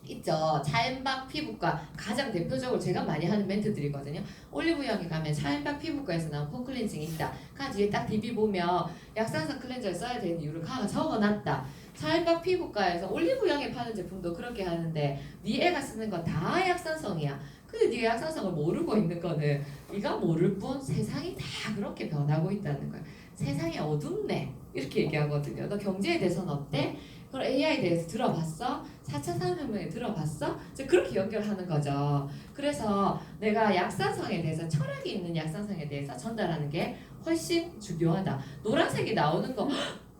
있죠. 차앤박 피부과 가장 대표적으로 제가 많이 하는 멘트들이거든요. 올리브영에 가면 차앤박 피부과에서 나온 폼 클렌징이 있다. 그 뒤에 딱 비비보면 약산성 클렌저를 써야 되는 이유를 가가 적어놨다. 차앤박 피부과에서 올리브영에 파는 제품도 그렇게 하는데 네 애가 쓰는 건 다 약산성이야. 근데 네가 약산성을 모르고 있는 거는 네가 모를 뿐 세상이 다 그렇게 변하고 있다는 거야. 세상이 어둡네 이렇게 얘기하거든요. 너 경제에 대해서는 어때? 그럼 AI에 대해서 들어봤어? 4차 산업혁명에 들어봤어? 이제 그렇게 연결하는 거죠. 그래서 내가 약산성에 대해서 철학이 있는 약산성에 대해서 전달하는 게 훨씬 중요하다. 노란색이 나오는 거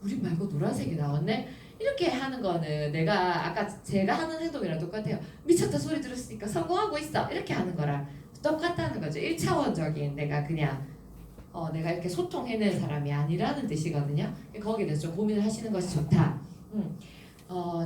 우리 말고 노란색이 나왔네? 이렇게 하는 거는 내가 아까 제가 하는 행동이랑 똑같아요. 미쳤다 소리 들었으니까 성공하고 있어 이렇게 하는 거랑 똑같다는 거죠. 1차원적인 내가 그냥 내가 이렇게 소통해내는 사람이 아니라는 뜻이거든요. 거기에 대해서 좀 고민을 하시는 것이 좋다.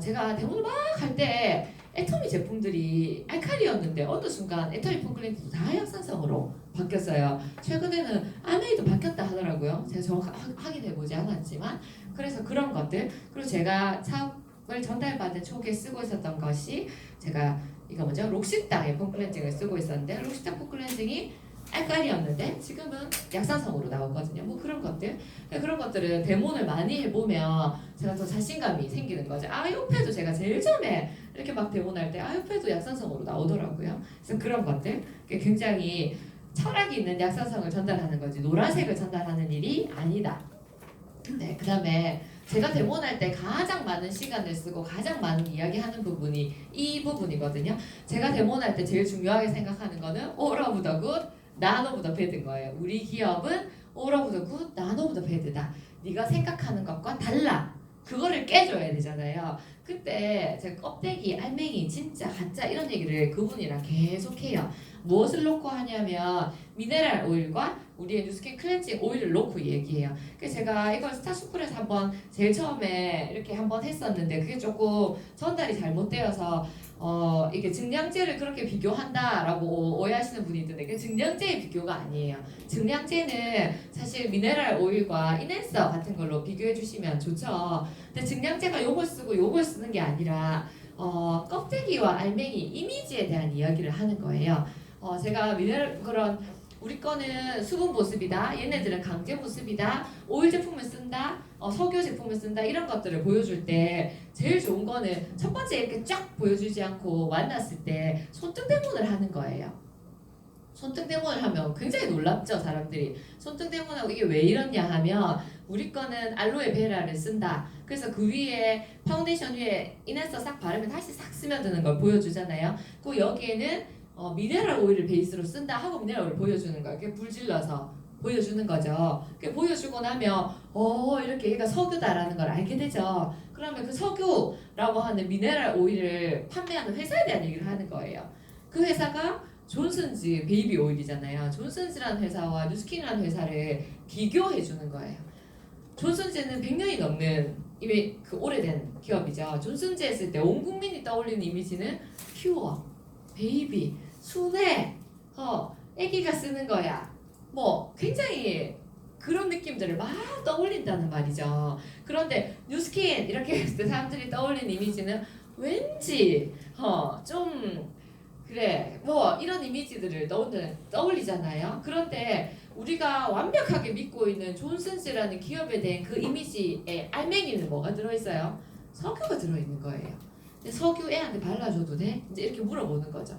제가 대본을 막 할 때 애터미 제품들이 알칼리였는데 어느 순간 애터미 폼클렌징도 다 약산성으로 바뀌었어요. 최근에는 아메이도 바뀌었다 하더라고요. 제가 정확히 확인해보지 않았지만 그래서 그런 것들 그리고 제가 사업을 전달받은 초기에 쓰고 있었던 것이 제가 이거 뭐죠? 록시땅의 폼클렌징을 쓰고 있었는데 록시땅 폼클렌징이 알칼리였는데 지금은 약산성으로 나오거든요. 뭐 그런 것들 그런 것들은 데몬을 많이 해보면 제가 더 자신감이 생기는 거죠. 아 옆에도 제가 제일 처음에 이렇게 막 데몬할 때 옆에도 약산성으로 나오더라고요. 그래서 그런 것들 굉장히 철학이 있는 약산성을 전달하는 거지 노란색을 전달하는 일이 아니다. 네, 그다음에 제가 데몬할 때 가장 많은 시간을 쓰고 가장 많은 이야기하는 부분이 이 부분이거든요. 제가 데몬할 때 제일 중요하게 생각하는 거는 all of the good, none of the bad인 거예요. 우리 기업은 all of the good, none of the bad다. 네가 생각하는 것과 달라. 그거를 깨줘야 되잖아요. 그때 제가 껍데기, 알맹이, 진짜, 가짜 이런 얘기를 그분이랑 계속해요. 무엇을 놓고 하냐면 미네랄 오일과 우리의 뉴스킨 클렌징 오일을 놓고 얘기해요. 그래서 제가 이걸 스타슈플에서 한번 제일 처음에 이렇게 한번 했었는데 그게 조금 전달이 잘못되어서 이게 증량제를 그렇게 비교한다라고 오해하시는 분이 있던데 그게 증량제의 비교가 아니에요. 증량제는 사실 미네랄 오일과 이넨서 같은 걸로 비교해 주시면 좋죠. 근데 증량제가 요걸 쓰고 요걸 쓰는 게 아니라 껍데기와 알맹이 이미지에 대한 이야기를 하는 거예요. 제가 미네랄 그런 우리 거는 수분 보습이다. 얘네들은 강제 보습이다. 오일 제품을 쓴다. 석유 제품을 쓴다. 이런 것들을 보여줄 때 제일 좋은 거는 첫 번째 이렇게 쫙 보여주지 않고 만났을 때 손등 대문을 하는 거예요. 손등 대문을 하면 굉장히 놀랍죠, 사람들이. 손등 대문하고 이게 왜 이러냐 하면 우리 거는 알로에 베라를 쓴다. 그래서 그 위에 파운데이션 위에 이넨서 싹 바르면 다시 싹 스며드는 걸 보여주잖아요. 그 여기에는 미네랄 오일을 베이스로 쓴다 하고 미네랄 오일을 보여주는 거예요. 이렇게 불질러서 보여주는 거죠. 이렇게 보여주고 나면 이렇게 얘가 석유다라는 걸 알게 되죠. 그러면 그 석유라고 하는 미네랄 오일을 판매하는 회사에 대한 얘기를 하는 거예요. 그 회사가 존슨즈 베이비 오일이잖아요. 존슨즈라는 회사와 뉴스킨이라는 회사를 비교해 주는 거예요. 존슨즈는 100년이 넘는 이미 그 오래된 기업이죠. 존슨즈 했을 때 온 국민이 떠올리는 이미지는 퓨어, 베이비, 순해, 애기가 쓰는 거야. 뭐 굉장히 그런 느낌들을 막 떠올린다는 말이죠. 그런데 뉴스킨 이렇게 했을 때 사람들이 떠올리는 이미지는 왠지 좀 그래 뭐 이런 이미지들을 떠올리잖아요. 그런데 우리가 완벽하게 믿고 있는 존슨스라는 기업에 대한 그 이미지에 알맹이는 뭐가 들어있어요? 석유가 들어있는 거예요. 근데 석유 애한테 발라줘도 돼? 이제 이렇게 물어보는 거죠.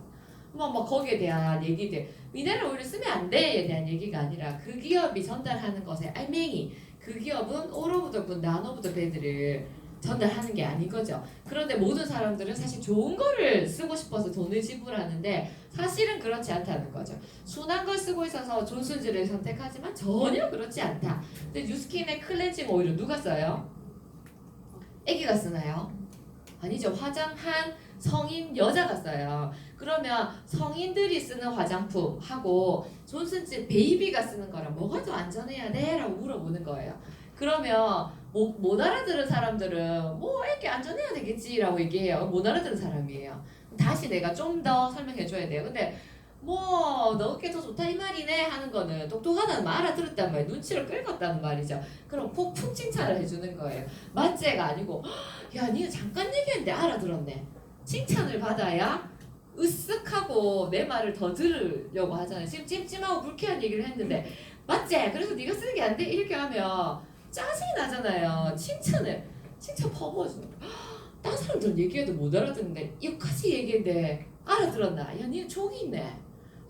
뭐 거기에 대한 얘기들 미네랄 오일을 쓰면 안 돼에 대한 얘기가 아니라 그 기업이 전달하는 것의 알맹이 그 기업은 all of the good, none of the bad를 전달하는 게 아닌 거죠. 그런데 모든 사람들은 사실 좋은 거를 쓰고 싶어서 돈을 지불하는데 사실은 그렇지 않다는 거죠. 순한 걸 쓰고 있어서 존슨즈를 선택하지만 전혀 그렇지 않다. 근데 뉴스킨의 클렌징 오일은 누가 써요? 애기가 쓰나요? 아니죠. 화장한 성인 여자가 써요. 그러면 성인들이 쓰는 화장품하고 존슨즈 베이비가 쓰는 거랑 뭐가 더 안전해야 돼? 라고 물어보는 거예요. 그러면 못 알아들은 사람들은 뭐 이렇게 안전해야 되겠지라고 얘기해요. 못 알아들은 사람이에요. 다시 내가 좀 더 설명해 줘야 돼요. 근데 뭐 너게 더 좋다 이 말이네 하는 거는 똑똑하다는 말 알아들었단 말이에요. 눈치를 끌었다는 말이죠. 그럼 폭풍 칭찬을 해주는 거예요. 맞제가 아니고 야 니는 잠깐 얘기했는데 알아들었네. 칭찬을 받아야 으쓱하고 내 말을 더 들으려고 하잖아요. 지금 찜찜하고 불쾌한 얘기를 했는데 맞지? 그래서 네가 쓰는 게 안 돼? 이렇게 하면 짜증이 나잖아요. 칭찬 퍼부어주는 거야. 다른 사람들은 얘기해도 못 알아듣는데 여기까지 얘기했는데 알아들었나? 야 니는 종이 있네.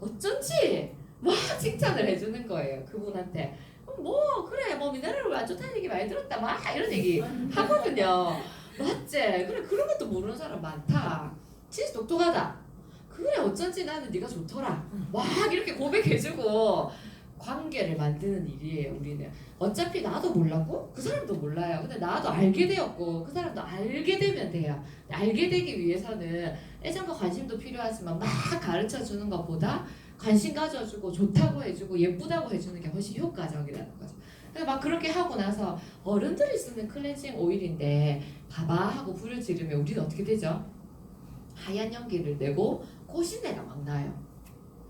어쩐지 막 칭찬을 해주는 거예요. 그분한테. 뭐 그래 뭐 미네랄 안 좋다는 얘기 많이 들었다 막 이런 얘기 하거든요. 맞지? 그래 그런 것도 모르는 사람 많다. 진짜 똑똑하다. 그래 어쩐지 나는 네가 좋더라. 막 이렇게 고백해주고 관계를 만드는 일이에요. 우리는 어차피 나도 몰랐고 그 사람도 몰라요. 근데 나도 알게 되었고 그 사람도 알게 되면 돼요. 알게 되기 위해서는 애정과 관심도 필요하지만 막 가르쳐 주는 것보다 관심 가져주고 좋다고 해주고 예쁘다고 해주는 게 훨씬 효과적이라는 거죠. 그래서 막 그렇게 하고 나서 어른들이 쓰는 클렌징 오일인데 봐봐 하고 불을 지르면 우리는 어떻게 되죠? 하얀 연기를 내고 고신내가 막 나요.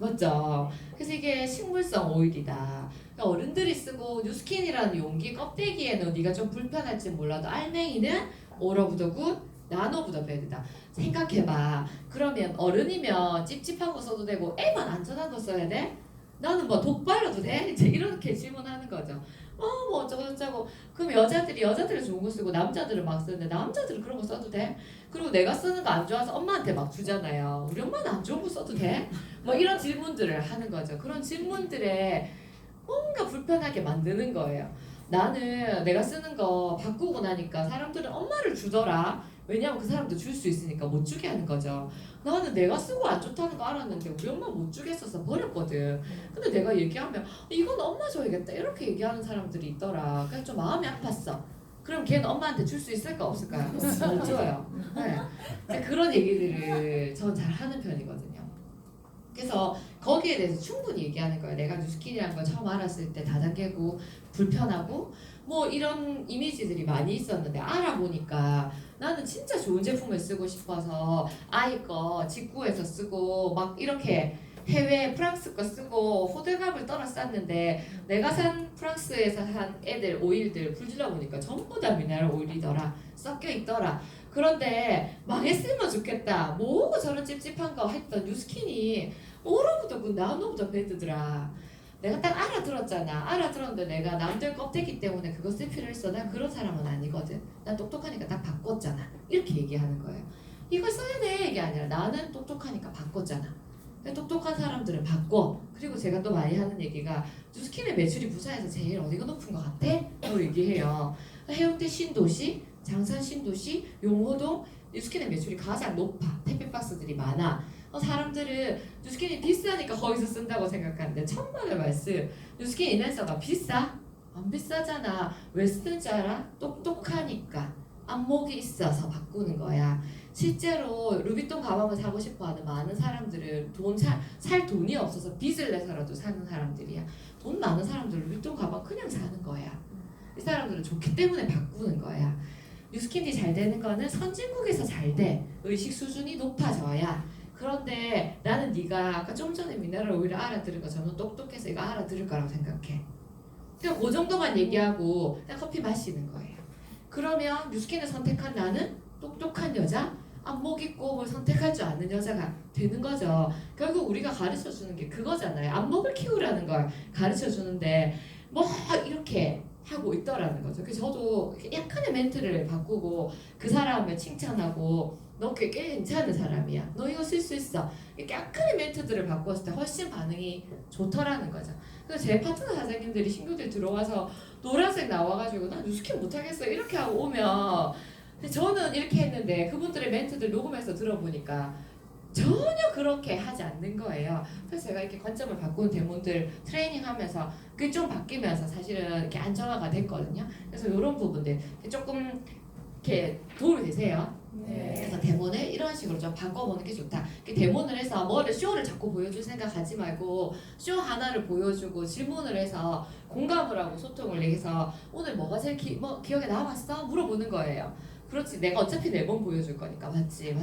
맞죠? 그래서 이게 식물성 오일이다. 그러니까 어른들이 쓰고 뉴스킨이라는 용기 껍데기에는 네가 좀 불편할지 몰라도 알맹이는 올 오브 더 굿, 난 오브 더 배드다. 생각해봐. 그러면 어른이면 찝찝한 거 써도 되고 애만 안전한 거 써야 돼? 나는 뭐 독발라도 돼? 이제 이렇게 질문하는 거죠. 뭐 어쩌고 그럼 여자들은 좋은 거 쓰고 남자들은 막 쓰는데 남자들은 그런 거 써도 돼? 그리고 내가 쓰는 거 안 좋아서 엄마한테 막 주잖아요. 우리 엄마는 안 좋은 거 써도 돼? 뭐 이런 질문들을 하는 거죠. 그런 질문들에 뭔가 불편하게 만드는 거예요. 나는 내가 쓰는 거 바꾸고 나니까 사람들은 엄마를 주더라. 왜냐면 그 사람도 줄 수 있으니까 못 주게 하는 거죠. 나는 내가 쓰고 안 좋다는 거 알았는데 우리 엄마 못 주겠어서 버렸거든. 근데 내가 얘기하면 이건 엄마 줘야겠다 이렇게 얘기하는 사람들이 있더라. 그래서 좀 마음이 아팠어. 그럼 걔는 엄마한테 줄 수 있을까 없을까요? 못 줘요. 네. 그런 얘기들을 전 잘 하는 편이거든요. 그래서 거기에 대해서 충분히 얘기하는 거예요. 내가 뉴스킨이라는 걸 처음 알았을 때 다단계고 불편하고 뭐 이런 이미지들이 많이 있었는데 알아보니까 나는 진짜 좋은 제품을 쓰고 싶어서 아이 거 직구해서 쓰고 막 이렇게 해외 프랑스 거 쓰고 호들갑을 떨어 쌌는데 내가 산 프랑스에서 산 애들 오일들 불질러 보니까 전부 다 미네랄 오일이더라. 섞여 있더라. 그런데 망했으면 좋겠다. 뭐고 저런 찝찝한 거 했던 뉴스킨이 오로부터 그 나노부터 베드더라. 내가 딱 알아들었잖아. 알아들었는데 내가 남들 껍데기 때문에 그거 쓸 필요 있어. 난 그런 사람은 아니거든. 난 똑똑하니까 딱 바꿨잖아. 이렇게 얘기하는 거예요. 이걸 써야 돼 이게 아니라 나는 똑똑하니까 바꿨잖아. 똑똑한 사람들은 바꿔. 그리고 제가 또 많이 하는 얘기가 뉴스킨의 매출이 부산에서 제일 어디가 높은 것 같아? 라고 얘기해요. 해운대 신도시, 장산 신도시, 용호동 뉴스킨의 매출이 가장 높아. 택배박스들이 많아. 사람들은 뉴스킨이 비싸니까 거기서 쓴다고 생각하는데 천만의 말씀. 뉴스킨 인앤서가 비싸? 안 비싸잖아. 왜 쓰는지 알아? 똑똑하니까. 안목이 있어서 바꾸는 거야. 실제로 루비통 가방을 사고 싶어하는 많은 사람들은 살 돈이 없어서 빚을 내서라도 사는 사람들이야. 돈 많은 사람들은 루비통 가방 그냥 사는 거야. 이 사람들은 좋기 때문에 바꾸는 거야. 뉴스킨이 잘 되는 거는 선진국에서 잘 돼. 의식 수준이 높아져야. 그런데 나는 네가 아까 좀 전에 미네랄 오일을 알아들은 거 저는 똑똑해서 이거 알아들을 거라고 생각해. 그냥 그 정도만 얘기하고 그냥 커피 마시는 거예요. 그러면 뉴스킨을 선택한 나는 똑똑한 여자, 안목 있고 뭘 선택할 줄 아는 여자가 되는 거죠. 결국 우리가 가르쳐 주는 게 그거잖아요. 안목을 키우라는 걸 가르쳐 주는데 뭐 이렇게 하고 있더라는 거죠. 그래서 저도 약간의 멘트를 바꾸고 그 사람을 칭찬하고 너 꽤 괜찮은 사람이야. 너 이거 쓸 수 있어. 이렇게 약간의 멘트들을 바꿨을 때 훨씬 반응이 좋더라는 거죠. 그래서 제 파트너 사장님들이 신규들 들어와서 노란색 나와가지고 나 뉴스킨 못하겠어 이렇게 하고 오면 근데 저는 이렇게 했는데 그분들의 멘트들 녹음해서 들어보니까 전혀 그렇게 하지 않는 거예요. 그래서 제가 이렇게 관점을 바꾸는 데몬들 트레이닝하면서 그게 좀 바뀌면서 사실은 이렇게 안정화가 됐거든요. 그래서 이런 부분들 조금 이렇게 도움이 되세요. 네. 그래서 데몬을 이런 식으로 좀 바꿔보는 게 좋다. 데몬을 해서 뭐를 쇼를 자꾸 보여줄 생각하지 말고 쇼 하나를 보여주고 질문을 해서 공감을 하고 소통을 해서 오늘 뭐가 제일 기억에 남았어? 물어보는 거예요. 그렇지 내가 어차피 매번 보여줄 거니까 맞지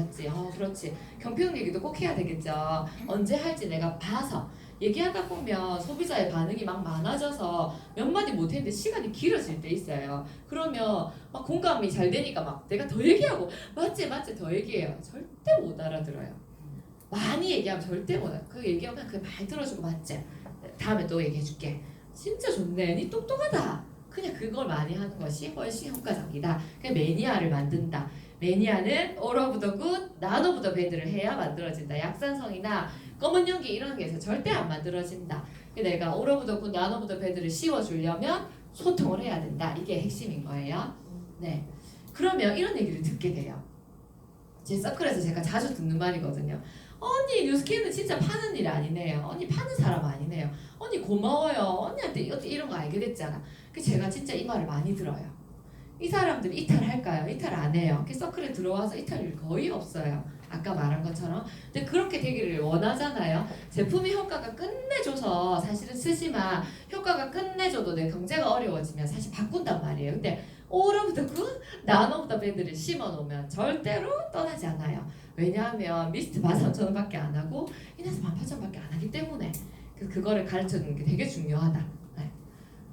그렇지 경평 얘기도 꼭 해야 되겠죠. 언제 할지 내가 봐서 얘기하다 보면 소비자의 반응이 막 많아져서 몇 마디 못했는데 시간이 길어질 때 있어요. 그러면 막 공감이 잘 되니까 막 내가 더 얘기하고 맞지 더 얘기해요. 절대 못 알아들어요. 많이 얘기하면 절대 못 알아. 그 얘기하면 그냥 말 들어주고 맞지? 다음에 또 얘기해줄게. 진짜 좋네. 니 똑똑하다. 그냥 그걸 많이 하는 것이 훨씬 효과적이다. 그냥 매니아를 만든다. 매니아는 all of the good, none of the bad를 해야 만들어진다. 약산성이나 검은 연기 이런 게 있어서 절대 안 만들어진다. 내가 all of the good, none of the bad를 씌워주려면 소통을 해야 된다. 이게 핵심인 거예요. 네. 그러면 이런 얘기를 듣게 돼요. 제 서클에서 제가 자주 듣는 말이거든요. 언니 뉴스킨은 진짜 파는 일 아니네요. 언니 파는 사람 아니네요. 언니 고마워요. 언니한테 이런 거 알게 됐잖아. 그 제가 진짜 이 말을 많이 들어요. 이 사람들이 이탈할까요? 이탈 안 해요. 그 서클에 들어와서 이탈이 거의 없어요. 아까 말한 것처럼. 근데 그렇게 되기를 원하잖아요. 제품이 효과가 끝내줘서 사실은 쓰지만 효과가 끝내줘도 내 경제가 어려워지면 사실 바꾼단 말이에요. 근데 오로부터 그 나노부터 밴드를 심어놓으면 절대로 떠나지 않아요. 왜냐하면 미스트 13,000원밖에 안 하고 이나스 18,000원밖에 안 하기 때문에 그거를 가르쳐주는 게 되게 중요하다. 네.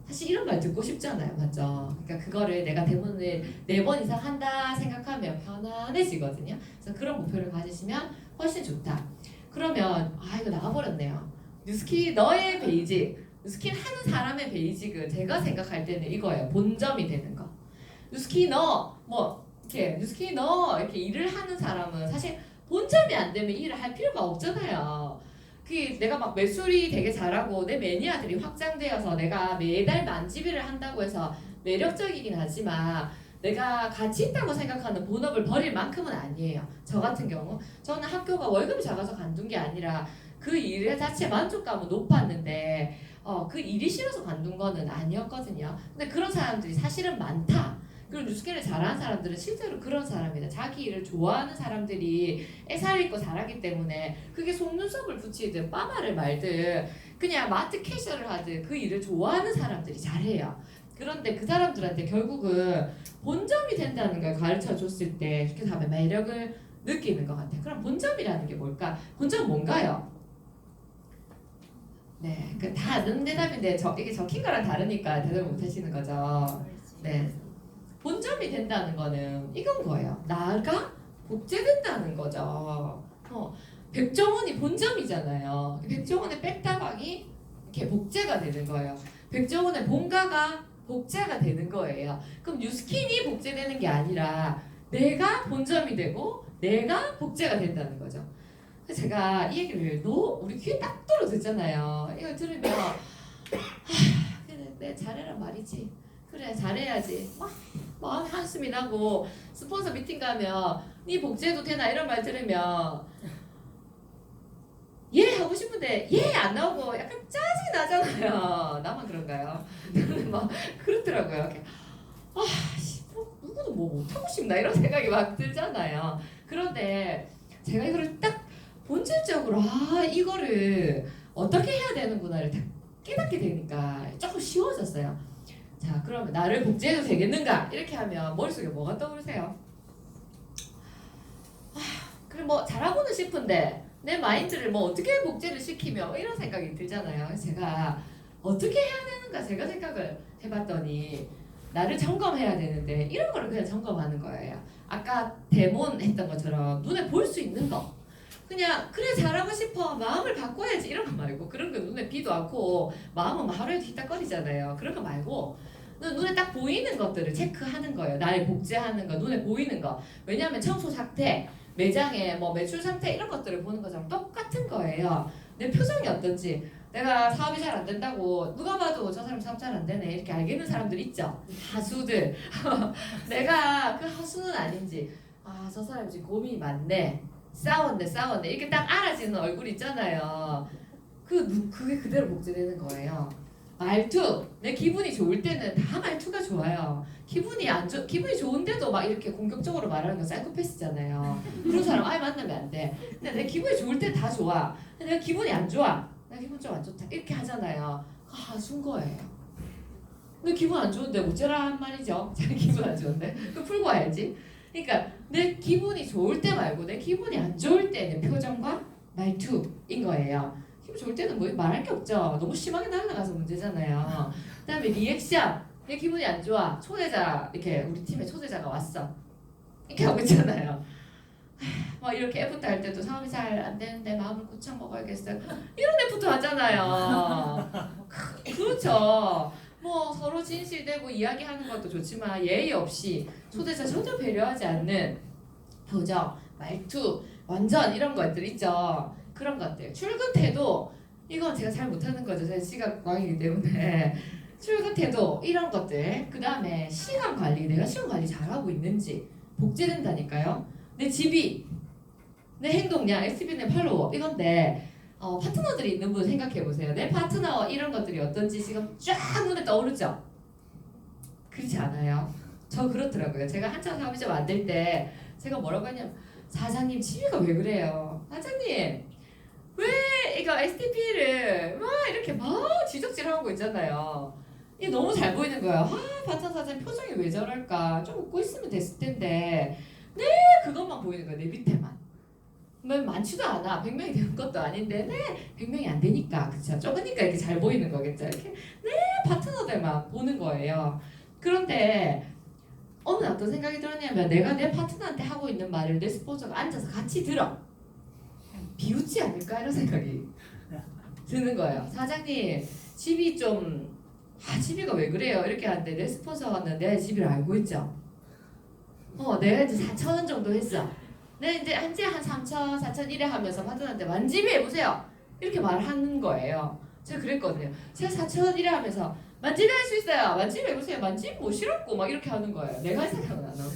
사실 이런 말 듣고 싶잖아요, 맞죠? 그러니까 그거를 내가 대본을 4번 이상 한다 생각하면 편안해지거든요. 그래서 그런 목표를 가지시면 훨씬 좋다. 그러면 이거 나와버렸네요. 뉴스킨 너의 베이직, 뉴스킨 하는 사람의 베이직은 제가 생각할 때는 이거예요. 본점이 되는 거. 뉴스킨 뉴스킨 이렇게 일을 하는 사람은 사실 본점이 안 되면 일을 할 필요가 없잖아요. 내가 막 매출이 되게 잘하고 내 매니아들이 확장되어서 내가 매달 만지비를 한다고 해서 매력적이긴 하지만 내가 가치 있다고 생각하는 본업을 버릴 만큼은 아니에요. 저 같은 경우 저는 학교가 월급이 작아서 관둔 게 아니라 그 일 자체 만족감은 높았는데 그 일이 싫어서 관둔 거는 아니었거든요. 근데 그런 사람들이 사실은 많다. 그리고 뉴스킨을 잘하는 사람들은 실제로 그런 사람이다. 자기 일을 좋아하는 사람들이 애살있고 잘하기 때문에 그게 속눈썹을 붙이든 빠마를 말든 그냥 마트 캐셔를 하든 그 일을 좋아하는 사람들이 잘해요. 그런데 그 사람들한테 결국은 본점이 된다는 걸 가르쳐 줬을 때 그렇게 하면 매력을 느끼는 것 같아요. 그럼 본점이라는 게 뭘까? 본점은 뭔가요? 네, 다 아는 대답인데 이게 적힌 거랑 다르니까 대답을 못 하시는 거죠. 네. 본점이 된다는 거는 이건 거예요. 나가 복제된다는 거죠. 백종원이 본점이잖아요. 백종원의 백다방이 이렇게 복제가 되는 거예요. 백종원의 본가가 복제가 되는 거예요. 그럼 뉴스킨이 복제되는 게 아니라 내가 본점이 되고 내가 복제가 된다는 거죠. 그래서 제가 이 얘기를 우리 귀에 딱 떨어졌잖아요. 이걸 들으면 그래, 내 잘해라 말이지. 그래 잘해야지. 마음에 한숨이 나고 스폰서 미팅 가면 네 복제해도 되나 이런 말 들으면 예 하고 싶은데 예 안 나오고 약간 짜증이 나잖아요. 나만 그런가요? 저는 막 그렇더라고요. 누구도 뭐 못하고 싶나 이런 생각이 막 들잖아요. 그런데 제가 이거를 딱 본질적으로 이거를 어떻게 해야 되는구나를 딱 깨닫게 되니까 조금 쉬워졌어요. 자, 그러면 나를 복제해도 되겠는가? 이렇게 하면 머릿속에 뭐가 떠오르세요? 그래 잘하고는 싶은데 내 마인드를 어떻게 복제를 시키며 이런 생각이 들잖아요. 그래서 제가 어떻게 해야 되는가 제가 생각을 해봤더니 나를 점검해야 되는데 이런 거를 그냥 점검하는 거예요. 아까 데몬 했던 것처럼 눈에 볼 수 있는 거 그냥 그래 잘하고 싶어 마음을 바꿔야지 이런 거 말고 그런 거 눈에 비도 않고 마음은 하루에도 휘딱거리잖아요. 그런 거 말고 눈에 딱 보이는 것들을 체크하는 거예요. 나의 복제하는 거, 눈에 보이는 거. 왜냐하면 청소 상태, 매장의 매출 상태 이런 것들을 보는 것처럼 똑같은 거예요. 내 표정이 어떤지, 내가 사업이 잘 안 된다고 누가 봐도 저 사람 사업 잘 안 되네 이렇게 알겠는 사람들 있죠. 하수들. 내가 그 하수는 아닌지, 저 사람 지금 고민이 많네. 싸웠네 이렇게 딱 알아지는 얼굴 있잖아요. 그게 그대로 복제되는 거예요. 말투, 내 기분이 좋을 때는 다 말투가 좋아요. 기분이 좋은데도 막 이렇게 공격적으로 말하는 건 사이코패스잖아요. 그런 사람 아예 만나면 안 돼. 근데 내 기분이 좋을 때 다 좋아. 근데 내가 기분이 안 좋아. 나 기분 좀 안 좋다. 이렇게 하잖아요. 하수인 거예요. 근데 기분 안 좋은데 어쩌란 말이죠. 자기 기분 안 좋은데. 그거 풀고 와야지. 그러니까 내 기분이 좋을 때 말고 내 기분이 안 좋을 때 내 표정과 말투인 거예요. 기분 좋을 때는 말할 게 없죠. 너무 심하게 날아가서 문제잖아요. 그다음에 리액션. 내 기분이 안 좋아. 초대자 이렇게 우리 팀에 초대자가 왔어. 이렇게 하고 있잖아요. 이렇게 애프터 할 때도 사업이 잘 안 되는데 마음을 고쳐 먹어야겠어요. 이런 애프터 하잖아요. 그렇죠. 서로 진실되고 이야기하는 것도 좋지만 예의 없이 초대자 전혀 배려하지 않는 표정, 말투, 완전 이런 것들 있죠. 그런 것들. 출근 태도 이건 제가 잘 못하는 거죠. 제가 시각광이기 때문에 출근 태도 이런 것들. 그 다음에 시간 관리. 내가 시간 관리 잘하고 있는지 복제된다니까요. 내 집이 내 행동량, SB는 팔로워 이건데 파트너들이 있는 분 생각해 보세요. 내 파트너 이런 것들이 어떤지 지금 쫙 눈에 떠오르죠? 그렇지 않아요? 저 그렇더라고요. 제가 한참 사업이자 만들 때 제가 뭐라고 했냐면 사장님 취미가 왜 그래요? 사장님 왜 이거 STP를 막 이렇게 막 지적질하고 있잖아요. 이게 너무 잘 보이는 거예요. 파트너 사장님 표정이 왜 저럴까? 좀 웃고 있으면 됐을 텐데 네 그것만 보이는 거예요. 내 밑에만. 뭐 많지도 않아. 100명이 되는 것도 아닌데 네 100명이 안 되니까 그쵸? 적으니까 이렇게 잘 보이는 거겠죠. 이렇게 네 파트너들만 보는 거예요. 그런데 어느 날 어떤 생각이 들었냐면 내가 내 파트너한테 하고 있는 말을 내 스폰서가 앉아서 같이 들어. 비웃지 않을까 이런 생각이 드는 거예요. 사장님 집이 좀 집이가 왜 그래요? 이렇게 하는데 내 스폰서는 내 집을 알고 있죠. 내가 이제 4,000원 정도 했어. 내가 이제 한 3,000, 4,000 이래 하면서 파트너한테 만집이 해보세요. 이렇게 말을 하는 거예요. 제가 그랬거든요. 제가 4,000원 이래 하면서 만집이 할 수 있어요. 만집이 해보세요. 만집 뭐 싫었고 막 이렇게 하는 거예요. 내가 할 생각은 안 하고.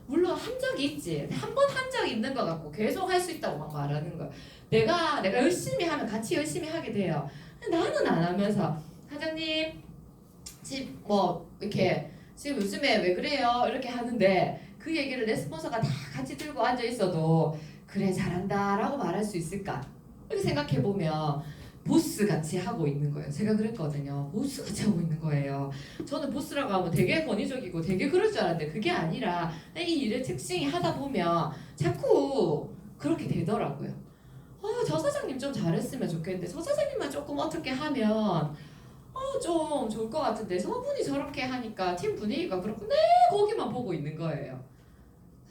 물론 한 적이 있지. 한 번 한 적이 있는 것 같고 계속 할 수 있다고 막 말하는 거야. 내가 열심히 하면 같이 열심히 하게 돼요. 근데 나는 안 하면서 사장님 집 뭐 이렇게 지금 요즘에 왜 그래요? 이렇게 하는데 그 얘기를 내 스폰서가 다 같이 들고 앉아 있어도 그래 잘한다라고 말할 수 있을까? 이렇게 생각해 보면 보스 같이 하고 있는 거예요. 제가 그랬거든요. 보스 같이 하고 있는 거예요. 저는 보스라고 하면 되게 권위적이고 되게 그럴 줄 알았는데 그게 아니라 이 일의 특징이 하다 보면 자꾸 그렇게 되더라고요. 저 사장님 좀 잘했으면 좋겠는데 저 사장님만 조금 어떻게 하면 좀 좋을 것 같은데 저분이 저렇게 하니까 팀 분위기가 그렇고 네 거기만 보고 있는 거예요.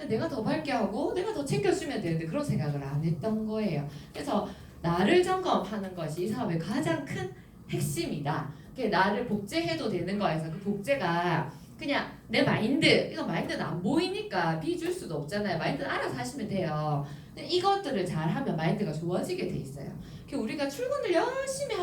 내가 더 밝게 하고 내가 더 챙겨주면 되는데 그런 생각을 안 했던 거예요. 그래서 나를 점검하는 것이 이 사업의 가장 큰 핵심이다. 나를 복제해도 되는 거에서 그 복제가 그냥 내 마인드, 이거 마인드는 안 보이니까 비줄 수도 없잖아요. 마인드는 알아서 하시면 돼요. 근데 이것들을 잘하면 마인드가 좋아지게 돼 있어요. 우리가 출근을 열심히